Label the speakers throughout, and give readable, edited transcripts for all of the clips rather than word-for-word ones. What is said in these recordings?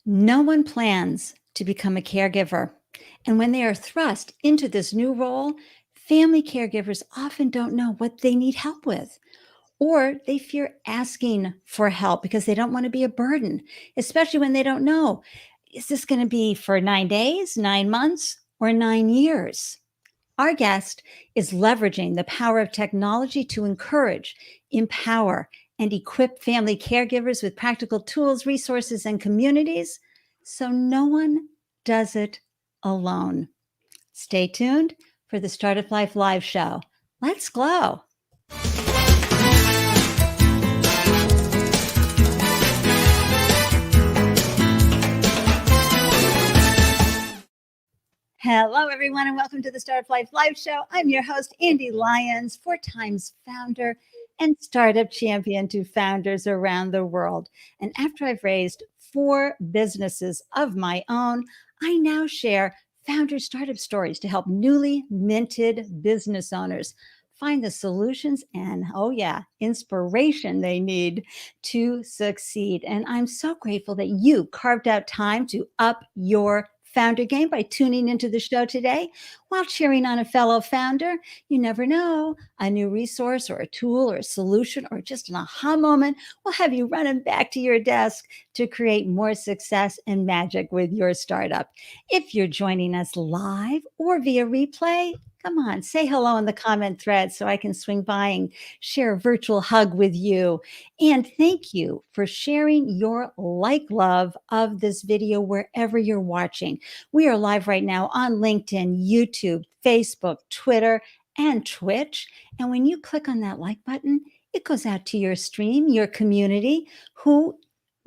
Speaker 1: No one plans to become a caregiver. And when they are thrust into this new role, family caregivers often don't know what they need help with, or they fear asking for help because they don't want to be a burden, especially when they don't know, is this going to be for 9 days, 9 months, or 9 years? Our guest is leveraging the power of technology to encourage, empower, and equip family caregivers with practical tools, resources, and communities so no one does it alone. Stay tuned for the Startup Life Live show. Let's glow. Hello, everyone, and welcome to the Startup Life Live show. I'm your host, Ande, Lyons, 4 times founder and startup champion to founders around the world. And after I've raised 4 businesses of my own, I now share founder startup stories to help newly minted business owners find the solutions and, oh yeah, inspiration they need to succeed. And I'm so grateful that you carved out time to up your founder game by tuning into the show today while cheering on a fellow founder. You never know, a new resource or a tool or a solution or just an aha moment will have you running back to your desk to create more success and magic with your startup. If you're joining us live or via replay, come on, say hello in the comment thread so I can swing by and share a virtual hug with you. And thank you for sharing your love of this video wherever you're watching. We are live right now on LinkedIn, YouTube, Facebook, Twitter, and Twitch. And when you click on that like button, it goes out to your stream, your community, who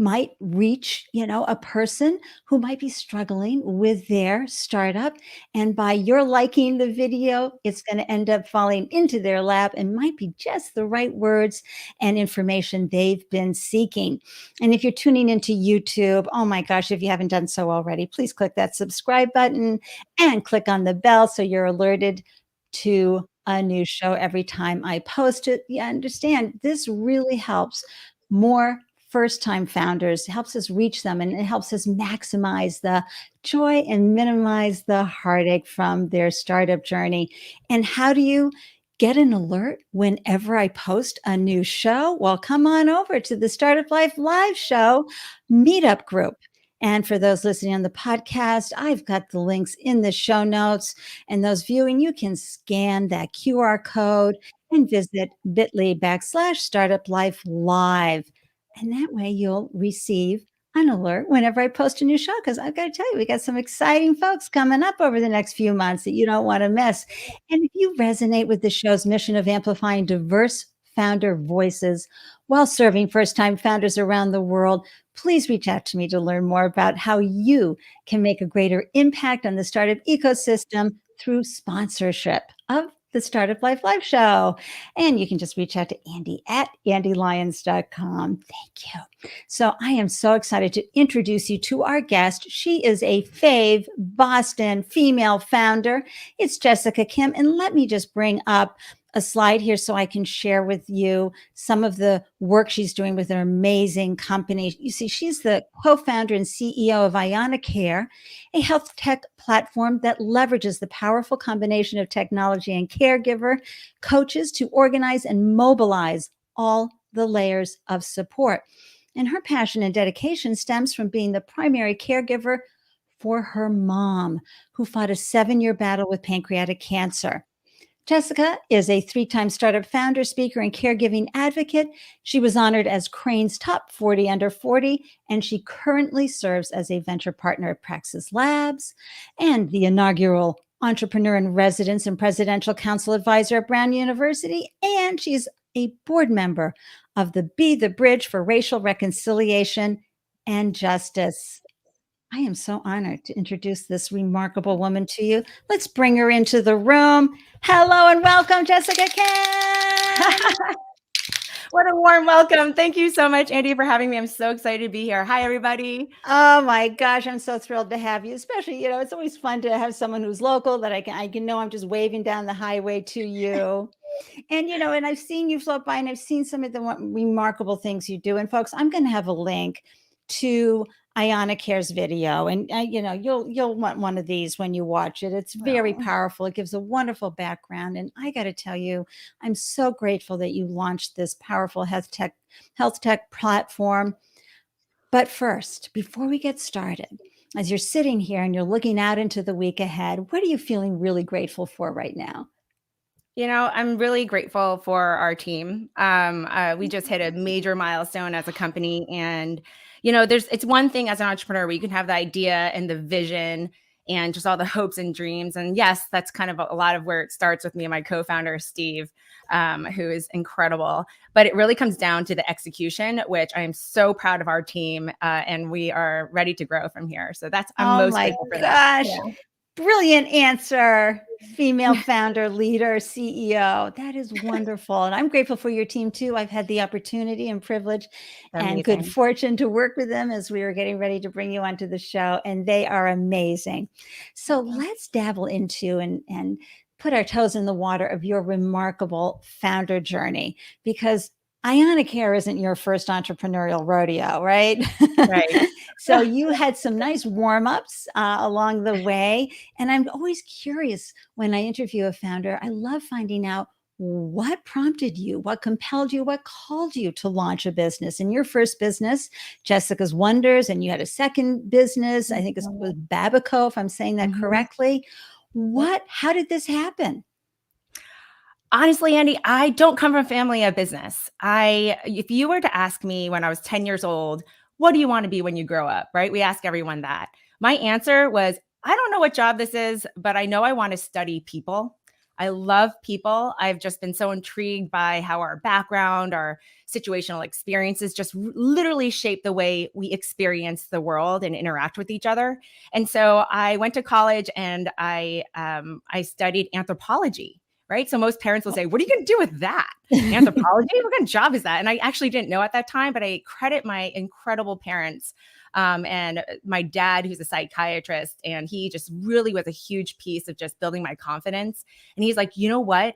Speaker 1: might reach, a person who might be struggling with their startup. And by your liking the video, it's going to end up falling into their lap and might be just the right words and information they've been seeking. And if you're tuning into YouTube, oh my gosh, if you haven't done so already, please click that subscribe button and click on the bell so you're alerted to a new show every time I post it. You understand, this really helps more first-time founders, helps us reach them, and it helps us maximize the joy and minimize the heartache from their startup journey. And how do you get an alert whenever I post a new show? Well, come on over to the Startup Life Live show meetup group. And for those listening on the podcast, I've got the links in the show notes. And those viewing, you can scan that QR code and visit bit.ly/Startup Life Live. And that way you'll receive an alert whenever I post a new show, because I've got to tell you, we got some exciting folks coming up over the next few months that you don't want to miss. And if you resonate with the show's mission of amplifying diverse founder voices while serving first-time founders around the world, please reach out to me to learn more about how you can make a greater impact on the startup ecosystem through sponsorship of the Startup Life Live show. And you can just reach out to Ande at andelyons.com. Thank you. So I am so excited to introduce you to our guest. She is a fave Boston female founder. It's Jessica Kim. And let me just bring up a slide here so I can share with you some of the work she's doing with an amazing company. You see, she's the co-founder and CEO of ianacare, a health tech platform that leverages the powerful combination of technology and caregiver coaches to organize and mobilize all the layers of support. And her passion and dedication stems from being the primary caregiver for her mom, who fought a 7-year battle with pancreatic cancer. Jessica is a 3-time startup founder, speaker, and caregiving advocate. She was honored as Crane's Top 40 Under 40, and she currently serves as a venture partner at Praxis Labs and the inaugural Entrepreneur in Residence and Presidential Council Advisor at Brown University. And she's a board member of the Be the Bridge for Racial Reconciliation and Justice. I am so honored to introduce this remarkable woman to you. Let's bring her into the room. Hello and welcome, Jessica Kim.
Speaker 2: What a warm welcome. Thank you so much, Ande, for having me. I'm so excited to be here. Hi, everybody.
Speaker 1: Oh my gosh, I'm so thrilled to have you. Especially, it's always fun to have someone who's local that I can know I'm just waving down the highway to you. And, and I've seen you float by and I've seen some of the remarkable things you do. And folks, I'm going to have a link to ianacare's video, and you'll want one of these when you watch it. It's very powerful. It gives a wonderful background, and I got to tell you, I'm so grateful that you launched this powerful health tech platform. But first, before we get started, as you're sitting here and you're looking out into the week ahead, what are you feeling really grateful for right now?
Speaker 2: I'm really grateful for our team. We just hit a major milestone as a company, and it's one thing as an entrepreneur where you can have the idea and the vision and just all the hopes and dreams. And yes, that's kind of a lot of where it starts with me and my co-founder Steve, who is incredible. But it really comes down to the execution, which I am so proud of our team, and we are ready to grow from here. So I'm
Speaker 1: Oh
Speaker 2: most
Speaker 1: my
Speaker 2: grateful for
Speaker 1: gosh.
Speaker 2: that.
Speaker 1: Brilliant answer. Female founder, leader, CEO. That is wonderful. And I'm grateful for your team too. I've had the opportunity and privilege and good
Speaker 2: Amazing.
Speaker 1: fortune to work with them as we were getting ready to bring you onto the show. And they are amazing. So let's dabble into and put our toes in the water of your remarkable founder journey, because ianacare isn't your first entrepreneurial rodeo, right?
Speaker 2: Right.
Speaker 1: So you had some nice warm-ups along the way. And I'm always curious when I interview a founder, I love finding out what prompted you, what compelled you, what called you to launch a business. In your first business, Jessica's Wonders, and you had a second business, I think it was Babbaco, if I'm saying that correctly. How did this happen?
Speaker 2: Honestly, Andy, I don't come from a family of business. If you were to ask me when I was 10 years old, what do you want to be when you grow up? Right? We ask everyone that. My answer was, I don't know what job this is, but I know I want to study people. I love people. I've just been so intrigued by how our background, our situational experiences just literally shape the way we experience the world and interact with each other. And so I went to college and I studied anthropology. Right. So most parents will say, what are you going to do with that? Anthropology? What kind of job is that? And I actually didn't know at that time, but I credit my incredible parents, and my dad, who's a psychiatrist. And he just really was a huge piece of just building my confidence. And he's like, you know what?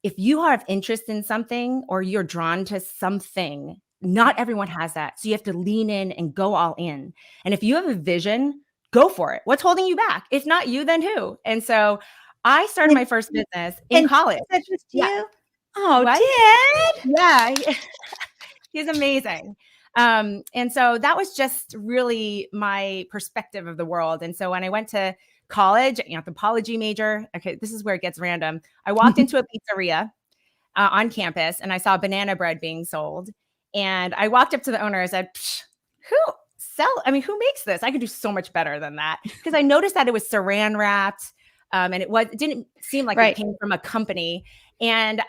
Speaker 2: If you have interest in something or you're drawn to something, not everyone has that. So you have to lean in and go all in. And if you have a vision, go for it. What's holding you back? If not you, then who? And so I started my first business in college.
Speaker 1: Said this to
Speaker 2: Yeah.
Speaker 1: you? Oh,
Speaker 2: What?
Speaker 1: Dad.
Speaker 2: Yeah. He's amazing. And so that was just really my perspective of the world. And so when I went to college, anthropology major, okay, this is where it gets random. I walked into a pizzeria on campus and I saw banana bread being sold. And I walked up to the owner. I said, who makes this? I could do so much better than that. Because I noticed that it was saran wrapped. And it didn't seem like it came from a company. And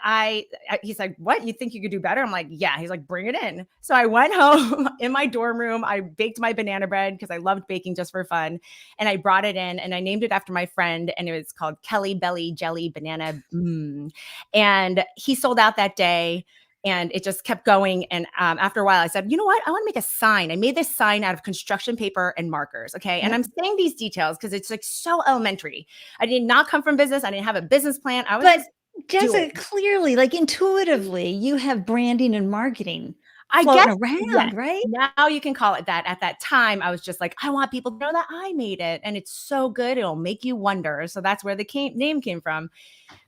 Speaker 2: he's like, what? You think you could do better? I'm like, yeah. He's like, bring it in. So I went home in my dorm room. I baked my banana bread because I loved baking just for fun. And I brought it in and I named it after my friend. And it was called Kelly Belly Jelly Banana. And he sold out that day. And it just kept going. And after a while, I said, you know what? I want to make a sign. I made this sign out of construction paper and markers. Okay. And I'm saying these details because it's like so elementary. I did not come from business. I didn't have a business plan. I was just
Speaker 1: Jessica, clearly, like intuitively, you have branding and marketing floating around,
Speaker 2: yes.
Speaker 1: right?
Speaker 2: Now you can call it that. At that time, I was just like, I want people to know that I made it. And it's so good. It'll make you wonder. So that's where the name came from.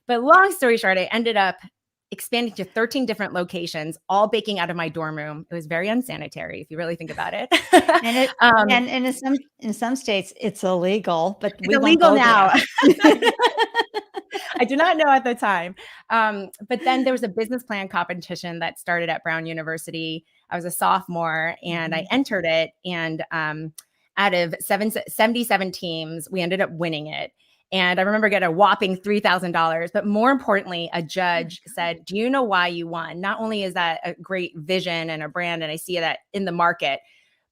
Speaker 2: But long story short, I ended up expanding to 13 different locations, all baking out of my dorm room. It was very unsanitary, if you really think about it.
Speaker 1: And in some states, it's illegal, but
Speaker 2: it's illegal now. I did not know at the time. But then there was a business plan competition that started at Brown University. I was a sophomore and I entered it. And out of 77 teams, we ended up winning it. And I remember getting a whopping $3,000. But more importantly, a judge said, do you know why you won? Not only is that a great vision and a brand, and I see that in the market,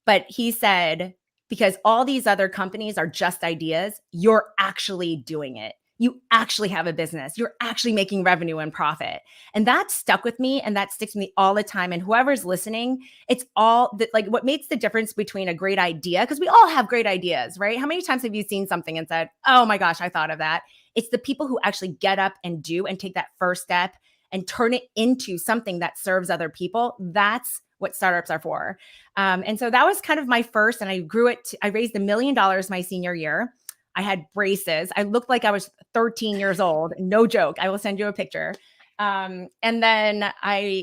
Speaker 2: but he said, because all these other companies are just ideas, you're actually doing it. You actually have a business. You're actually making revenue and profit. And that stuck with me and that sticks with me all the time. And whoever's listening, it's all that, like, what makes the difference between a great idea, because we all have great ideas, right? How many times have you seen something and said, oh my gosh, I thought of that? It's the people who actually get up and do and take that first step and turn it into something that serves other people. That's what startups are for. And so that was kind of my first, and I grew it. I raised $1 million my senior year. I had braces. I looked like I was 13 years old. No joke. I will send you a picture. And then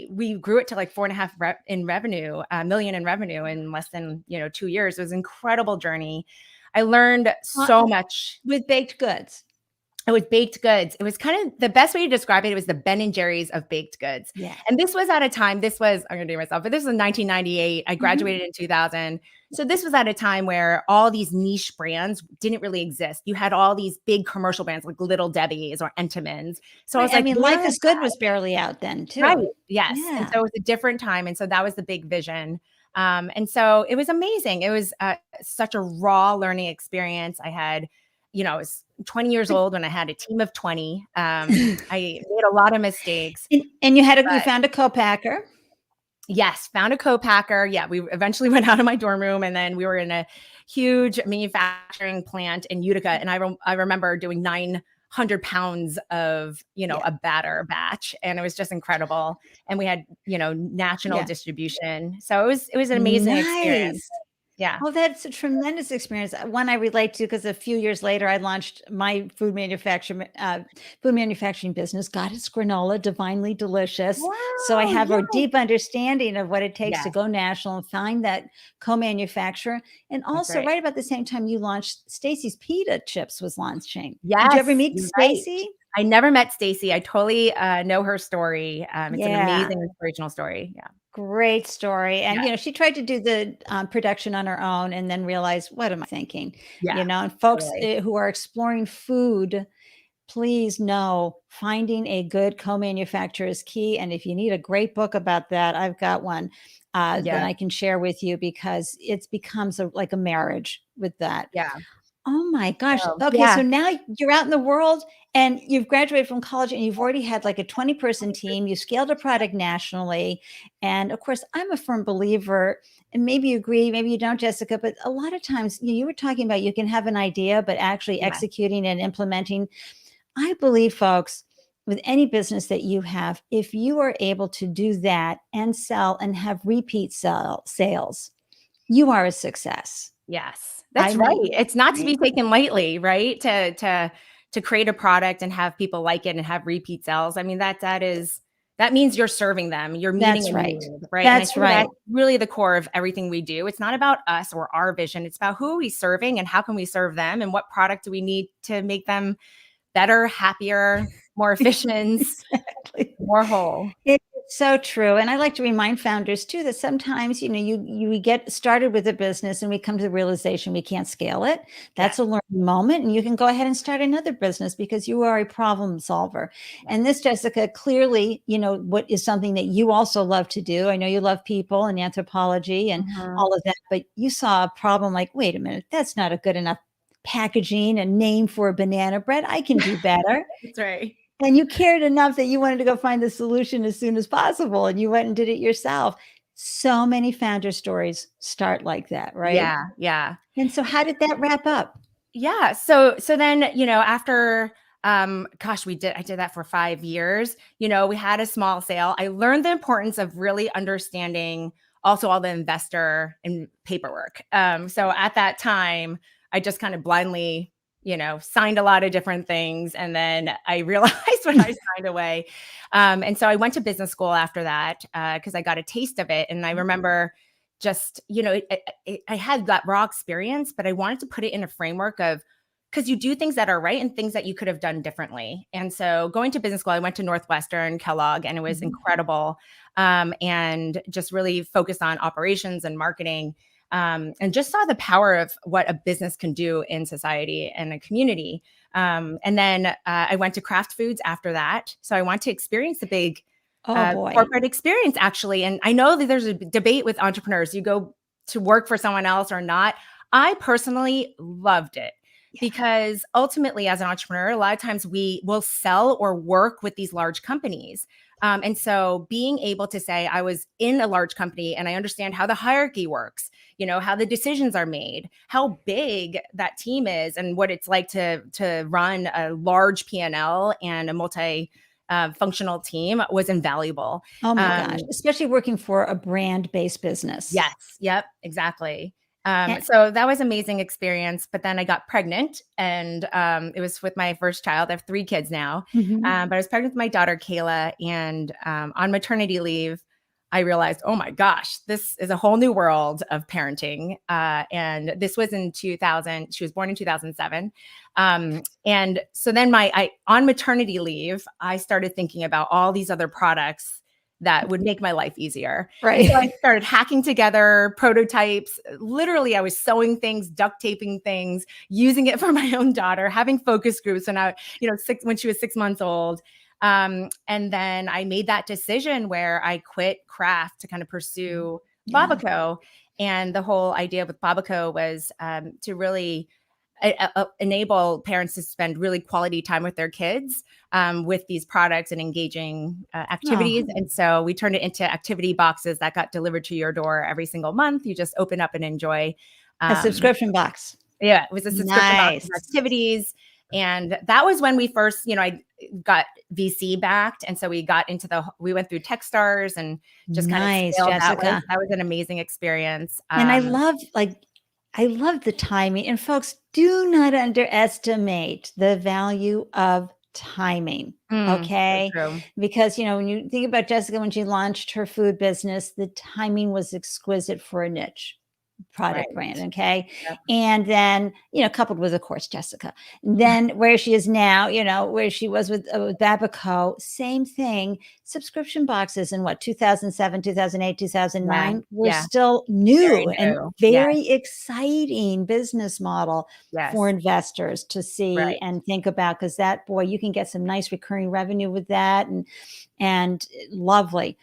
Speaker 2: we grew it to like 4.5 in revenue, million in revenue in less than 2 years. It was an incredible journey. I learned so much
Speaker 1: with baked goods.
Speaker 2: It was baked goods. It was kind of the best way to describe it. It was the Ben and Jerry's of baked goods.
Speaker 1: Yeah.
Speaker 2: And this was at a time, I'm going to do myself, but this was in 1998. I graduated in 2000. So this was at a time where all these niche brands didn't really exist. You had all these big commercial brands like Little Debbie's or Entenmann's. So I was like,
Speaker 1: Life is Good was barely out then too.
Speaker 2: Right. Yes.
Speaker 1: Yeah.
Speaker 2: And so it was a different time. And so that was the big vision. And so it was amazing. It was such a raw learning experience. I had, I was 20 years old when I had a team of 20. I made a lot of mistakes.
Speaker 1: And you found a co-packer.
Speaker 2: Yes, found a co-packer. Yeah, we eventually went out of my dorm room, and then we were in a huge manufacturing plant in Utica. And I remember doing 900 pounds of, a batter batch, and it was just incredible. And we had, national distribution. So it was an amazing experience. Yeah.
Speaker 1: Oh, that's a tremendous experience. One I relate to because a few years later, I launched my food manufacturing business. God, it's granola, divinely delicious.
Speaker 2: Wow,
Speaker 1: so I have a deep understanding of what it takes to go national and find that co-manufacturer. And also, right about the same time you launched, Stacy's Pita Chips was launching.
Speaker 2: Yes,
Speaker 1: did you ever meet Stacy?
Speaker 2: I never met Stacy. I totally know her story. It's an amazing, inspirational story. Yeah.
Speaker 1: Great story. And, she tried to do the production on her own and then realized, what am I thinking?
Speaker 2: Yeah,
Speaker 1: and folks who are exploring food, please know finding a good co-manufacturer is key. And if you need a great book about that, I've got one that I can share with you because it becomes like a marriage with that.
Speaker 2: Yeah.
Speaker 1: Oh my gosh. Okay. So now you're out in the world and you've graduated from college and you've already had like a 20-person team. You scaled a product nationally. And of course, I'm a firm believer, and maybe you agree, maybe you don't, Jessica, but a lot of times you were talking about you can have an idea, but actually executing and implementing. I believe, folks, with any business that you have, if you are able to do that and sell and have repeat sales, you are a success.
Speaker 2: Yes. That's right. It's not to be taken lightly, right? To create a product and have people like it and have repeat sales. I mean, that means you're serving them. You're meeting a need, right?
Speaker 1: That's right.
Speaker 2: That's really the core of everything we do. It's not about us or our vision. It's about who are we serving and how can we serve them and what product do we need to make them better, happier, more efficient, more whole.
Speaker 1: It's so true. And I like to remind founders too, that sometimes, we get started with a business and we come to the realization we can't scale it. That's a learning moment. And you can go ahead and start another business because you are a problem solver. And this, Jessica, clearly, what is something that you also love to do. I know you love people and anthropology and all of that, but you saw a problem like, wait a minute, that's not a good enough packaging and name for a banana bread. I can do better.
Speaker 2: That's right.
Speaker 1: And you cared enough that you wanted to go find the solution as soon as possible. And you went and did it yourself. So many founder stories start like that, right?
Speaker 2: Yeah. Yeah.
Speaker 1: And so how did that wrap up?
Speaker 2: Yeah. So then, after, I did that for 5 years. We had a small sale. I learned the importance of really understanding also all the investor and paperwork. So at that time, I just kind of blindly, signed a lot of different things. And then I realized when I signed away. And so I went to business school after that because I got a taste of it. And I remember just, I had that raw experience, but I wanted to put it in a framework of, because you do things that are right and things that you could have done differently. And so going to business school, I went to Northwestern, Kellogg, and it was incredible. And just really focused on operations and marketing. And just saw the power of what a business can do in society and a community. And then I went to Kraft Foods after that. So I want to experience the big corporate experience, actually. And I know that there's a debate with entrepreneurs. You go to work for someone else or not. I personally loved it. Because ultimately, as an entrepreneur, a lot of times we will sell or work with these large companies. And so being able to say, I was in a large company and I understand how the hierarchy works, how the decisions are made, how big that team is, and what it's like to run a large P&L and a functional team was invaluable.
Speaker 1: Oh my gosh, especially working for a brand-based business.
Speaker 2: Yes. Yep. Exactly.
Speaker 1: And,
Speaker 2: So that was amazing experience. But then I got pregnant, and it was with my first child. I have 3 kids now,
Speaker 1: mhm.
Speaker 2: but I was pregnant with my daughter Kayla, and on maternity leave, I realized, oh my gosh, this is a whole new world of parenting. And this was in 2000. She was born in 2007, and so then on maternity leave, I started thinking about all these other products that would make my life easier. And so I
Speaker 1: Right.
Speaker 2: started hacking together prototypes. Literally, I was sewing things, duct taping things, using it for my own daughter, having focus groups when she was 6 months old. And then I made that decision where I quit craft to kind of pursue
Speaker 1: Yeah.
Speaker 2: Babbaco. And the whole idea with Babbaco was to really enable parents to spend really quality time with their kids with these products and engaging activities.
Speaker 1: Oh,
Speaker 2: And so we turned it into activity boxes that got delivered to your door every single month. You just open up and enjoy.
Speaker 1: a
Speaker 2: Um,
Speaker 1: subscription box.
Speaker 2: yeah, it was a subscription box of
Speaker 1: Nice.
Speaker 2: activities. And that was when we first, I got VC backed. And so we went through Techstars and just kind of
Speaker 1: Nice,
Speaker 2: scaled that way.
Speaker 1: Jessica.
Speaker 2: That was an amazing experience.
Speaker 1: And I love the timing. And folks, do not underestimate the value of timing.
Speaker 2: So
Speaker 1: Okay.
Speaker 2: true.
Speaker 1: Because, when you think about Jessica, when she launched her food business, the timing was exquisite for a niche
Speaker 2: Right.
Speaker 1: product brand. Okay.
Speaker 2: Yep.
Speaker 1: And then, coupled with, of course, Jessica, then where she is now, where she was with Babbaco, same thing. Subscription boxes in 2007, 2008,
Speaker 2: Yeah.
Speaker 1: 2009 were
Speaker 2: Yeah.
Speaker 1: still
Speaker 2: Very
Speaker 1: new and
Speaker 2: new. Yeah.
Speaker 1: very exciting business model for
Speaker 2: Yes.
Speaker 1: investors to see
Speaker 2: Right.
Speaker 1: and think about, because that, boy, you can get some nice recurring revenue with that, and lovely.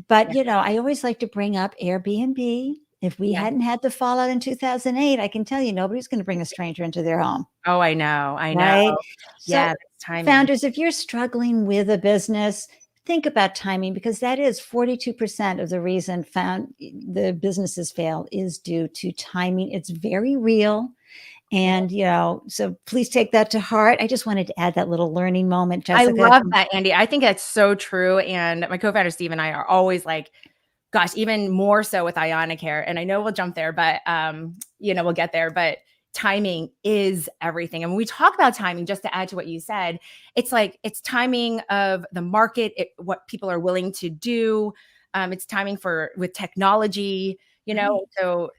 Speaker 1: But,
Speaker 2: Yeah.
Speaker 1: I always like to bring up Airbnb. If we
Speaker 2: Yeah.
Speaker 1: hadn't had the fallout in 2008, I can tell you nobody's going to bring a stranger into their home,
Speaker 2: Oh, I know. I know.
Speaker 1: right?
Speaker 2: Yeah.
Speaker 1: So,
Speaker 2: That's timing.
Speaker 1: founders, if you're struggling with a business, think about timing, because that is 42% of the reason the businesses fail is due to timing. It's very real. And, so please take that to heart. I just wanted to add that little learning moment,
Speaker 2: I
Speaker 1: Jessica.
Speaker 2: love that, Andy. I think that's so true. And my co-founder Steve and I are always like, gosh, even more so with ianacare. And I know we'll jump there, but we'll get there. But timing is everything. And when we talk about timing, just to add to what you said, it's like it's timing of the market, what people are willing to do. It's timing with technology,
Speaker 1: Right.
Speaker 2: so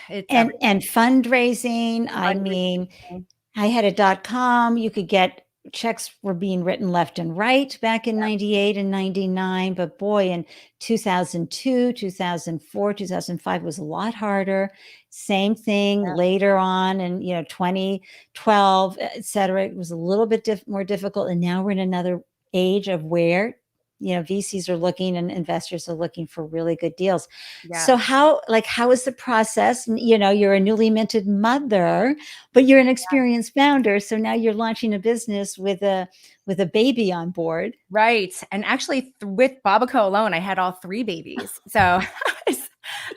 Speaker 2: it's
Speaker 1: And fundraising. I mean,
Speaker 2: everything.
Speaker 1: I had a .com. You could get checks were being written left and right back in 98 and 99. But boy, in 2002, 2004, 2005 was a lot harder. Same thing later on. And, 2012, et cetera, it was a little bit more difficult. And now we're in another age of where, VCs are looking and investors are looking for really good deals.
Speaker 2: Yeah.
Speaker 1: So how is the process? You're a newly minted mother, but you're an experienced founder. So now you're launching a business with a baby on board.
Speaker 2: Right. And actually with Babbaco alone, I had all 3 babies. So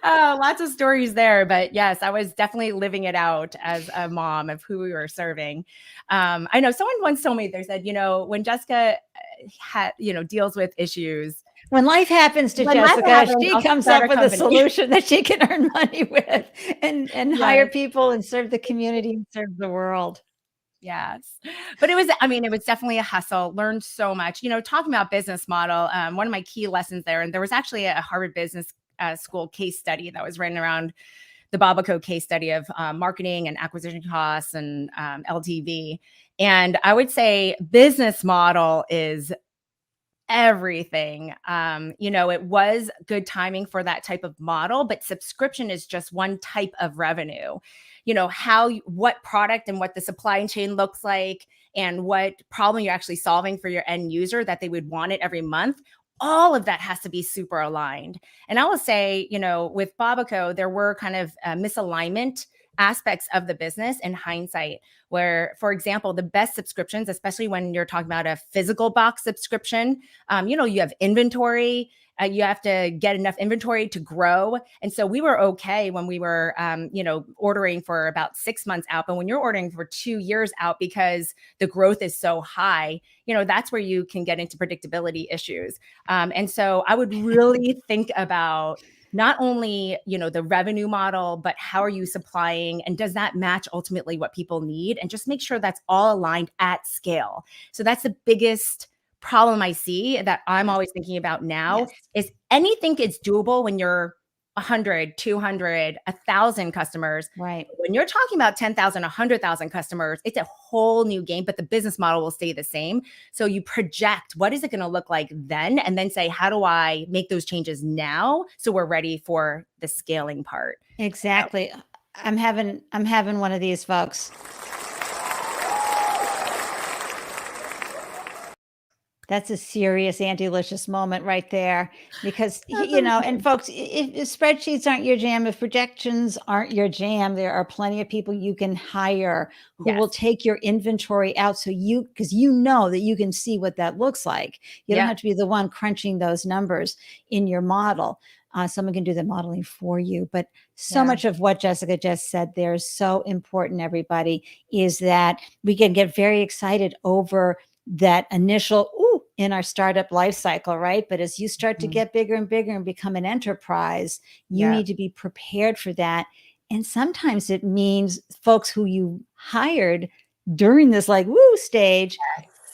Speaker 2: lots of stories there. But yes, I was definitely living it out as a mom of who we were serving. I know someone once told me, they said, when Jessica deals with issues.
Speaker 1: When life happens to
Speaker 2: When life
Speaker 1: Jessica,
Speaker 2: happens,
Speaker 1: she
Speaker 2: I'll
Speaker 1: comes
Speaker 2: start
Speaker 1: up
Speaker 2: a
Speaker 1: with a
Speaker 2: company.
Speaker 1: solution that she can earn money with and hire
Speaker 2: Yes.
Speaker 1: people and serve the community and serve the world.
Speaker 2: Yes. But it was definitely a hustle. Learned so much, talking about business model. One of my key lessons there, and there was actually a Harvard Business School case study that was written around the Babbaco case study of marketing and acquisition costs and LTV. And I would say business model is everything. It was good timing for that type of model, but subscription is just one type of revenue. What product and what the supply chain looks like and what problem you're actually solving for your end user that they would want it every month. All of that has to be super aligned. And I will say, with Babbaco, there were kind of misalignment aspects of the business in hindsight, where, for example, the best subscriptions, especially when you're talking about a physical box subscription, you have inventory. You have to get enough inventory to grow. And so we were okay when we were, ordering for about 6 months out. But when you're ordering for 2 years out because the growth is so high, that's where you can get into predictability issues. And so I would really think about not only, the revenue model, but how are you supplying, and does that match ultimately what people need? And just make sure that's all aligned at scale. So that's the biggest problem I see that I'm always thinking about now is anything is doable when you're 100, 200, 1,000 customers.
Speaker 1: Right.
Speaker 2: When you're talking about 10,000, 100,000 customers, it's a whole new game, but the business model will stay the same. So you project what is it going to look like then, and then say, how do I make those changes now so we're ready for the scaling part?
Speaker 1: Exactly. I'm having one of these, folks. That's a serious Andelicious moment right there, because, and folks, if spreadsheets aren't your jam, if projections aren't your jam, there are plenty of people you can hire who will take your inventory out because you know that you can see what that looks like. You don't have to be the one crunching those numbers in your model. Someone can do the modeling for you. But so much of what Jessica just said there is so important, everybody, is that we can get very excited over that initial in our startup life cycle, right? But as you start to get bigger and bigger and become an enterprise, you need to be prepared for that. And sometimes it means folks who you hired during this stage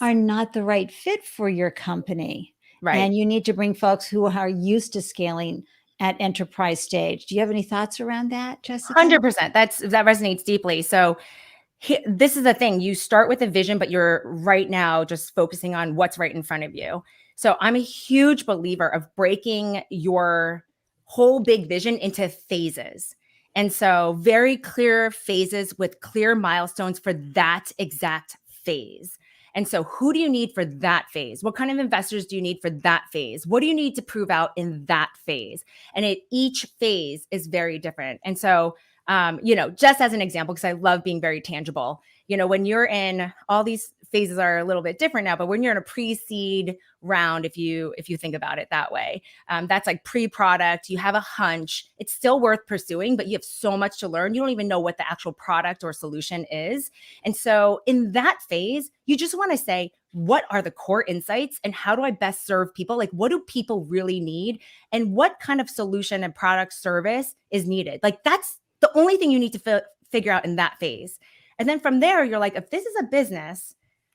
Speaker 1: are not the right fit for your company.
Speaker 2: Right.
Speaker 1: And you need to bring folks who are used to scaling at enterprise stage. Do you have any thoughts around that, Jessica?
Speaker 2: 100%. That resonates deeply. So this is the thing. You start with a vision, but you're right now just focusing on what's right in front of you. So I'm a huge believer of breaking your whole big vision into phases. And so very clear phases with clear milestones for that exact phase. And so who do you need for that phase? What kind of investors do you need for that phase? What do you need to prove out in that phase? And each phase is very different. And so just as an example, because I love being very tangible, when you're in all these phases are a little bit different now, but when you're in a pre-seed round, if you think about it that way, that's like pre-product, you have a hunch, it's still worth pursuing, but you have so much to learn. You don't even know what the actual product or solution is. And so in that phase, you just want to say, what are the core insights and how do I best serve people? Like, what do people really need? And what kind of solution and product service is needed? Like, that's the only thing you need to figure out in that phase. And then from there, you're like, if this is a business,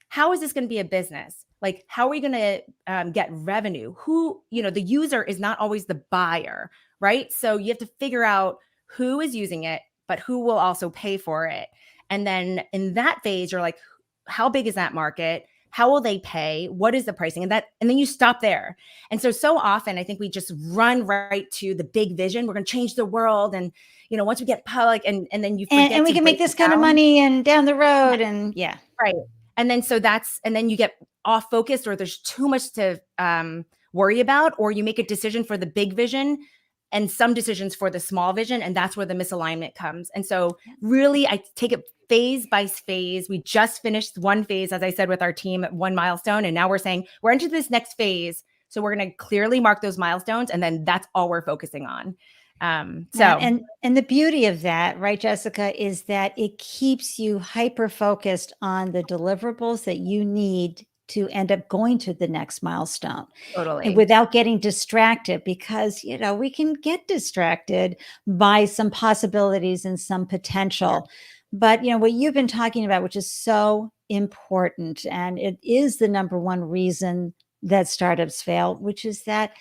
Speaker 2: how is this going to be a business? Like, how are we going to get revenue? Who, the user is not always the buyer, right? So you have to figure out who is using it, but who will also pay for it. And then in that phase, you're like, how big is that market? How will they pay? What is the pricing? And then you stop there. And so often I think we just run right to the big vision. We're going to change the world. And, once we get public and then you forget
Speaker 1: and we can make this kind of money and down the road. And
Speaker 2: right. And then and then you get off focused, or there's too much to worry about, or you make a decision for the big vision and some decisions for the small vision. And that's where the misalignment comes. And so really I take it phase by phase. We just finished one phase, as I said, with our team at one milestone. And now we're saying we're into this next phase. So we're going to clearly mark those milestones. And then that's all we're focusing on. And
Speaker 1: the beauty of that, right, Jessica, is that it keeps you hyper focused on the deliverables that you need to end up going to the next milestone.
Speaker 2: Totally.
Speaker 1: And without getting distracted, because, we can get distracted by some possibilities and some potential. But, what you've been talking about, which is so important, and it is the number one reason that startups fail, which is that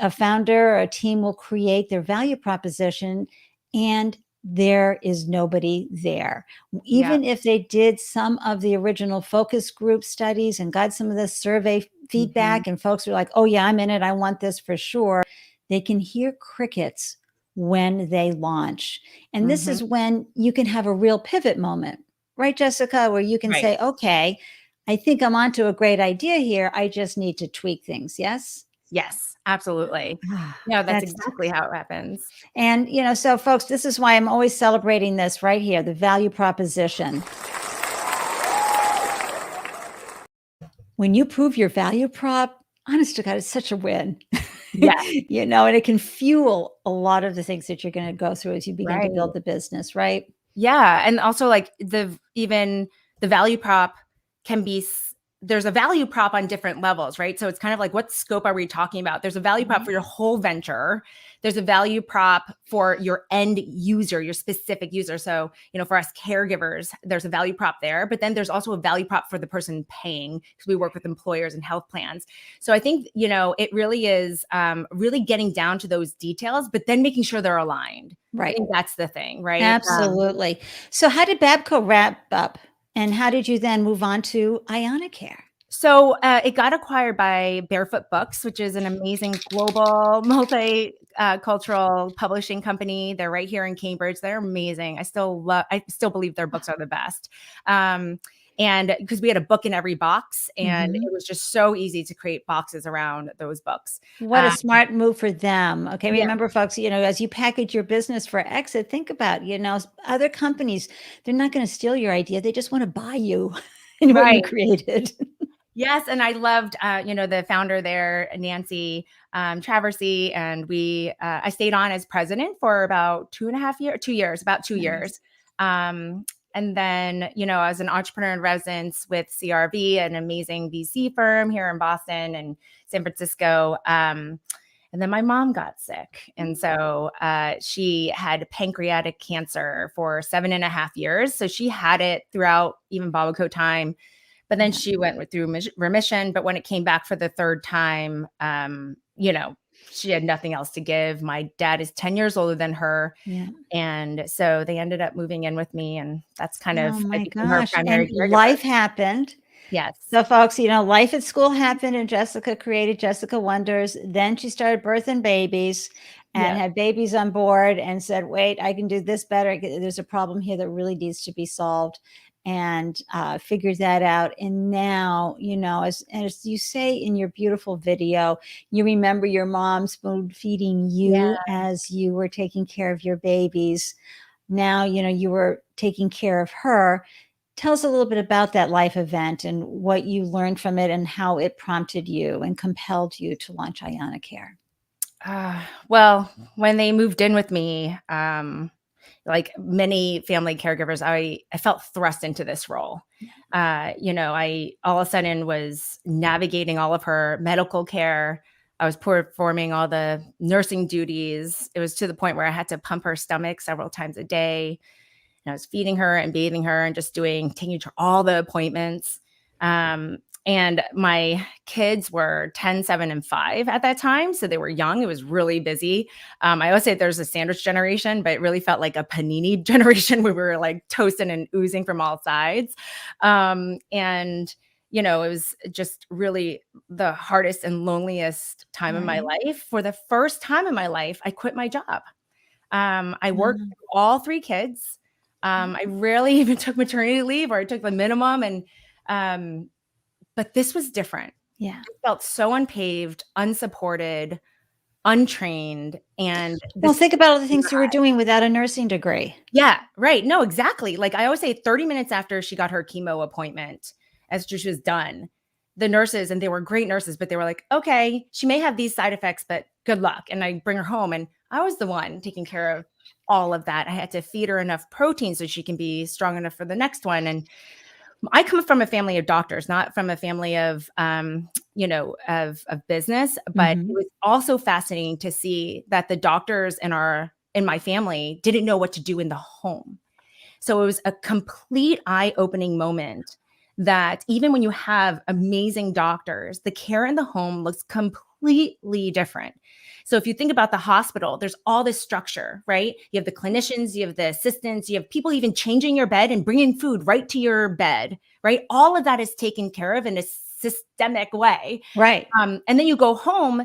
Speaker 1: a founder or a team will create their value proposition and there is nobody there. Even if they did some of the original focus group studies and got some of the survey feedback and folks were like, oh yeah, I'm in it, I want this for sure, they can hear crickets when they launch. And this is when you can have a real pivot moment, right, Jessica, where you can say, okay, I think I'm onto a great idea here. I just need to tweak things.
Speaker 2: Yes, absolutely. No, that's exactly how it happens.
Speaker 1: And, so folks, this is why I'm always celebrating this right here, the value proposition. When you prove your value prop, honest to God, it's such a win.
Speaker 2: Yeah.
Speaker 1: And it can fuel a lot of the things that you're going to go through as you begin to
Speaker 2: Right.
Speaker 1: build the business, right?
Speaker 2: Yeah, and also like even the value prop can be there's a value prop on different levels, right? So it's kind of like, what scope are we talking about? There's a value prop
Speaker 1: Mhm.
Speaker 2: for your whole venture. There's a value prop for your end user, your specific user. So, for us caregivers, there's a value prop there, but then there's also a value prop for the person paying, because we work with employers and health plans. So I think, it really is really getting down to those details, but then making sure they're aligned. I
Speaker 1: Right.
Speaker 2: think that's the thing, right?
Speaker 1: Absolutely. So how did Babco wrap up, and how did you then move on to ianacare?
Speaker 2: So it got acquired by Barefoot Books, which is an amazing global multi-cultural publishing company. They're right here in Cambridge. They're amazing. I still believe their books are the best. And because we had a book in every box, and
Speaker 1: Mhm.
Speaker 2: it was just so easy to create boxes around those books.
Speaker 1: What a smart move for them. Okay,
Speaker 2: Yeah,
Speaker 1: remember, folks, as you package your business for exit, think about, other companies, they're not going to steal your idea. They just want to buy you and what you
Speaker 2: right.
Speaker 1: created.
Speaker 2: Yes, and I loved, the founder there, Nancy Traversy, and I stayed on as president for about 2.5 years, 2 years, about 2 years.
Speaker 1: Nice.
Speaker 2: Um, and then, I was an entrepreneur in residence with CRV, an amazing VC firm here in Boston and San Francisco. And then my mom got sick. And so she had pancreatic cancer for 7.5 years. So she had it throughout even Babbaco time. But then
Speaker 1: Yeah.
Speaker 2: she went through remission. But when it came back for the third time, she had nothing else to give. My dad is 10 years older than her.
Speaker 1: Yeah.
Speaker 2: And so they ended up moving in with me. And that's
Speaker 1: Oh
Speaker 2: I
Speaker 1: my
Speaker 2: became her
Speaker 1: gosh. And
Speaker 2: primary caregiver.
Speaker 1: life happened.
Speaker 2: Yes.
Speaker 1: So, folks, life at school happened, and Jessica created Jessica Wonders. Then she started birthing babies and
Speaker 2: Yeah.
Speaker 1: had babies on board and said, wait, I can do this better. There's a problem here that really needs to be solved, and figured that out. And now, as you say in your beautiful video, you remember your mom spoon feeding
Speaker 2: Yeah.
Speaker 1: you as you were taking care of your babies. Now, you were taking care of her. Tell us a little bit about that life event and what you learned from it and how it prompted you and compelled you to launch ianacare.
Speaker 2: Well, when they moved in with me, like many family caregivers, I felt thrust into this role. I all of a sudden was navigating all of her medical care. I was performing all the nursing duties. It was to the point where I had to pump her stomach several times a day. And I was feeding her and bathing her and just taking her to all the appointments. And my kids were 10, 7, and 5 at that time. So they were young. It was really busy. I always say there's a sandwich generation, but it really felt like a panini generation where we were like toasting and oozing from all sides. And it was just really the hardest and loneliest time of my
Speaker 1: Right.
Speaker 2: life. For the first time in my life, I quit my job. I worked
Speaker 1: Mm,
Speaker 2: through all 3 kids. I rarely even took maternity leave, or I took the minimum. And um, but this was different.
Speaker 1: yeah.
Speaker 2: I felt so unpaved, unsupported, untrained, and
Speaker 1: Well,
Speaker 2: this
Speaker 1: think about all the things you were doing without a nursing degree.
Speaker 2: yeah, right. No, exactly. Like I always say 30 minutes after she got her chemo appointment, as she was done, the nurses, and they were great nurses, but they were like, okay, she may have these side effects, but good luck. And I bring her home, and I was the one taking care of all of that. I had to feed her enough protein so she can be strong enough for the next one. And I come from a family of doctors, not from a family of, of business. But it
Speaker 1: Mhm.
Speaker 2: was also fascinating to see that the doctors in my family didn't know what to do in the home. So it was a complete eye-opening moment that even when you have amazing doctors, the care in the home looks completely different. So if you think about the hospital, there's all this structure, right? You have the clinicians, you have the assistants, you have people even changing your bed and bringing food right to your bed, right? All of that is taken care of in a systemic way.
Speaker 1: Right.
Speaker 2: And then you go home,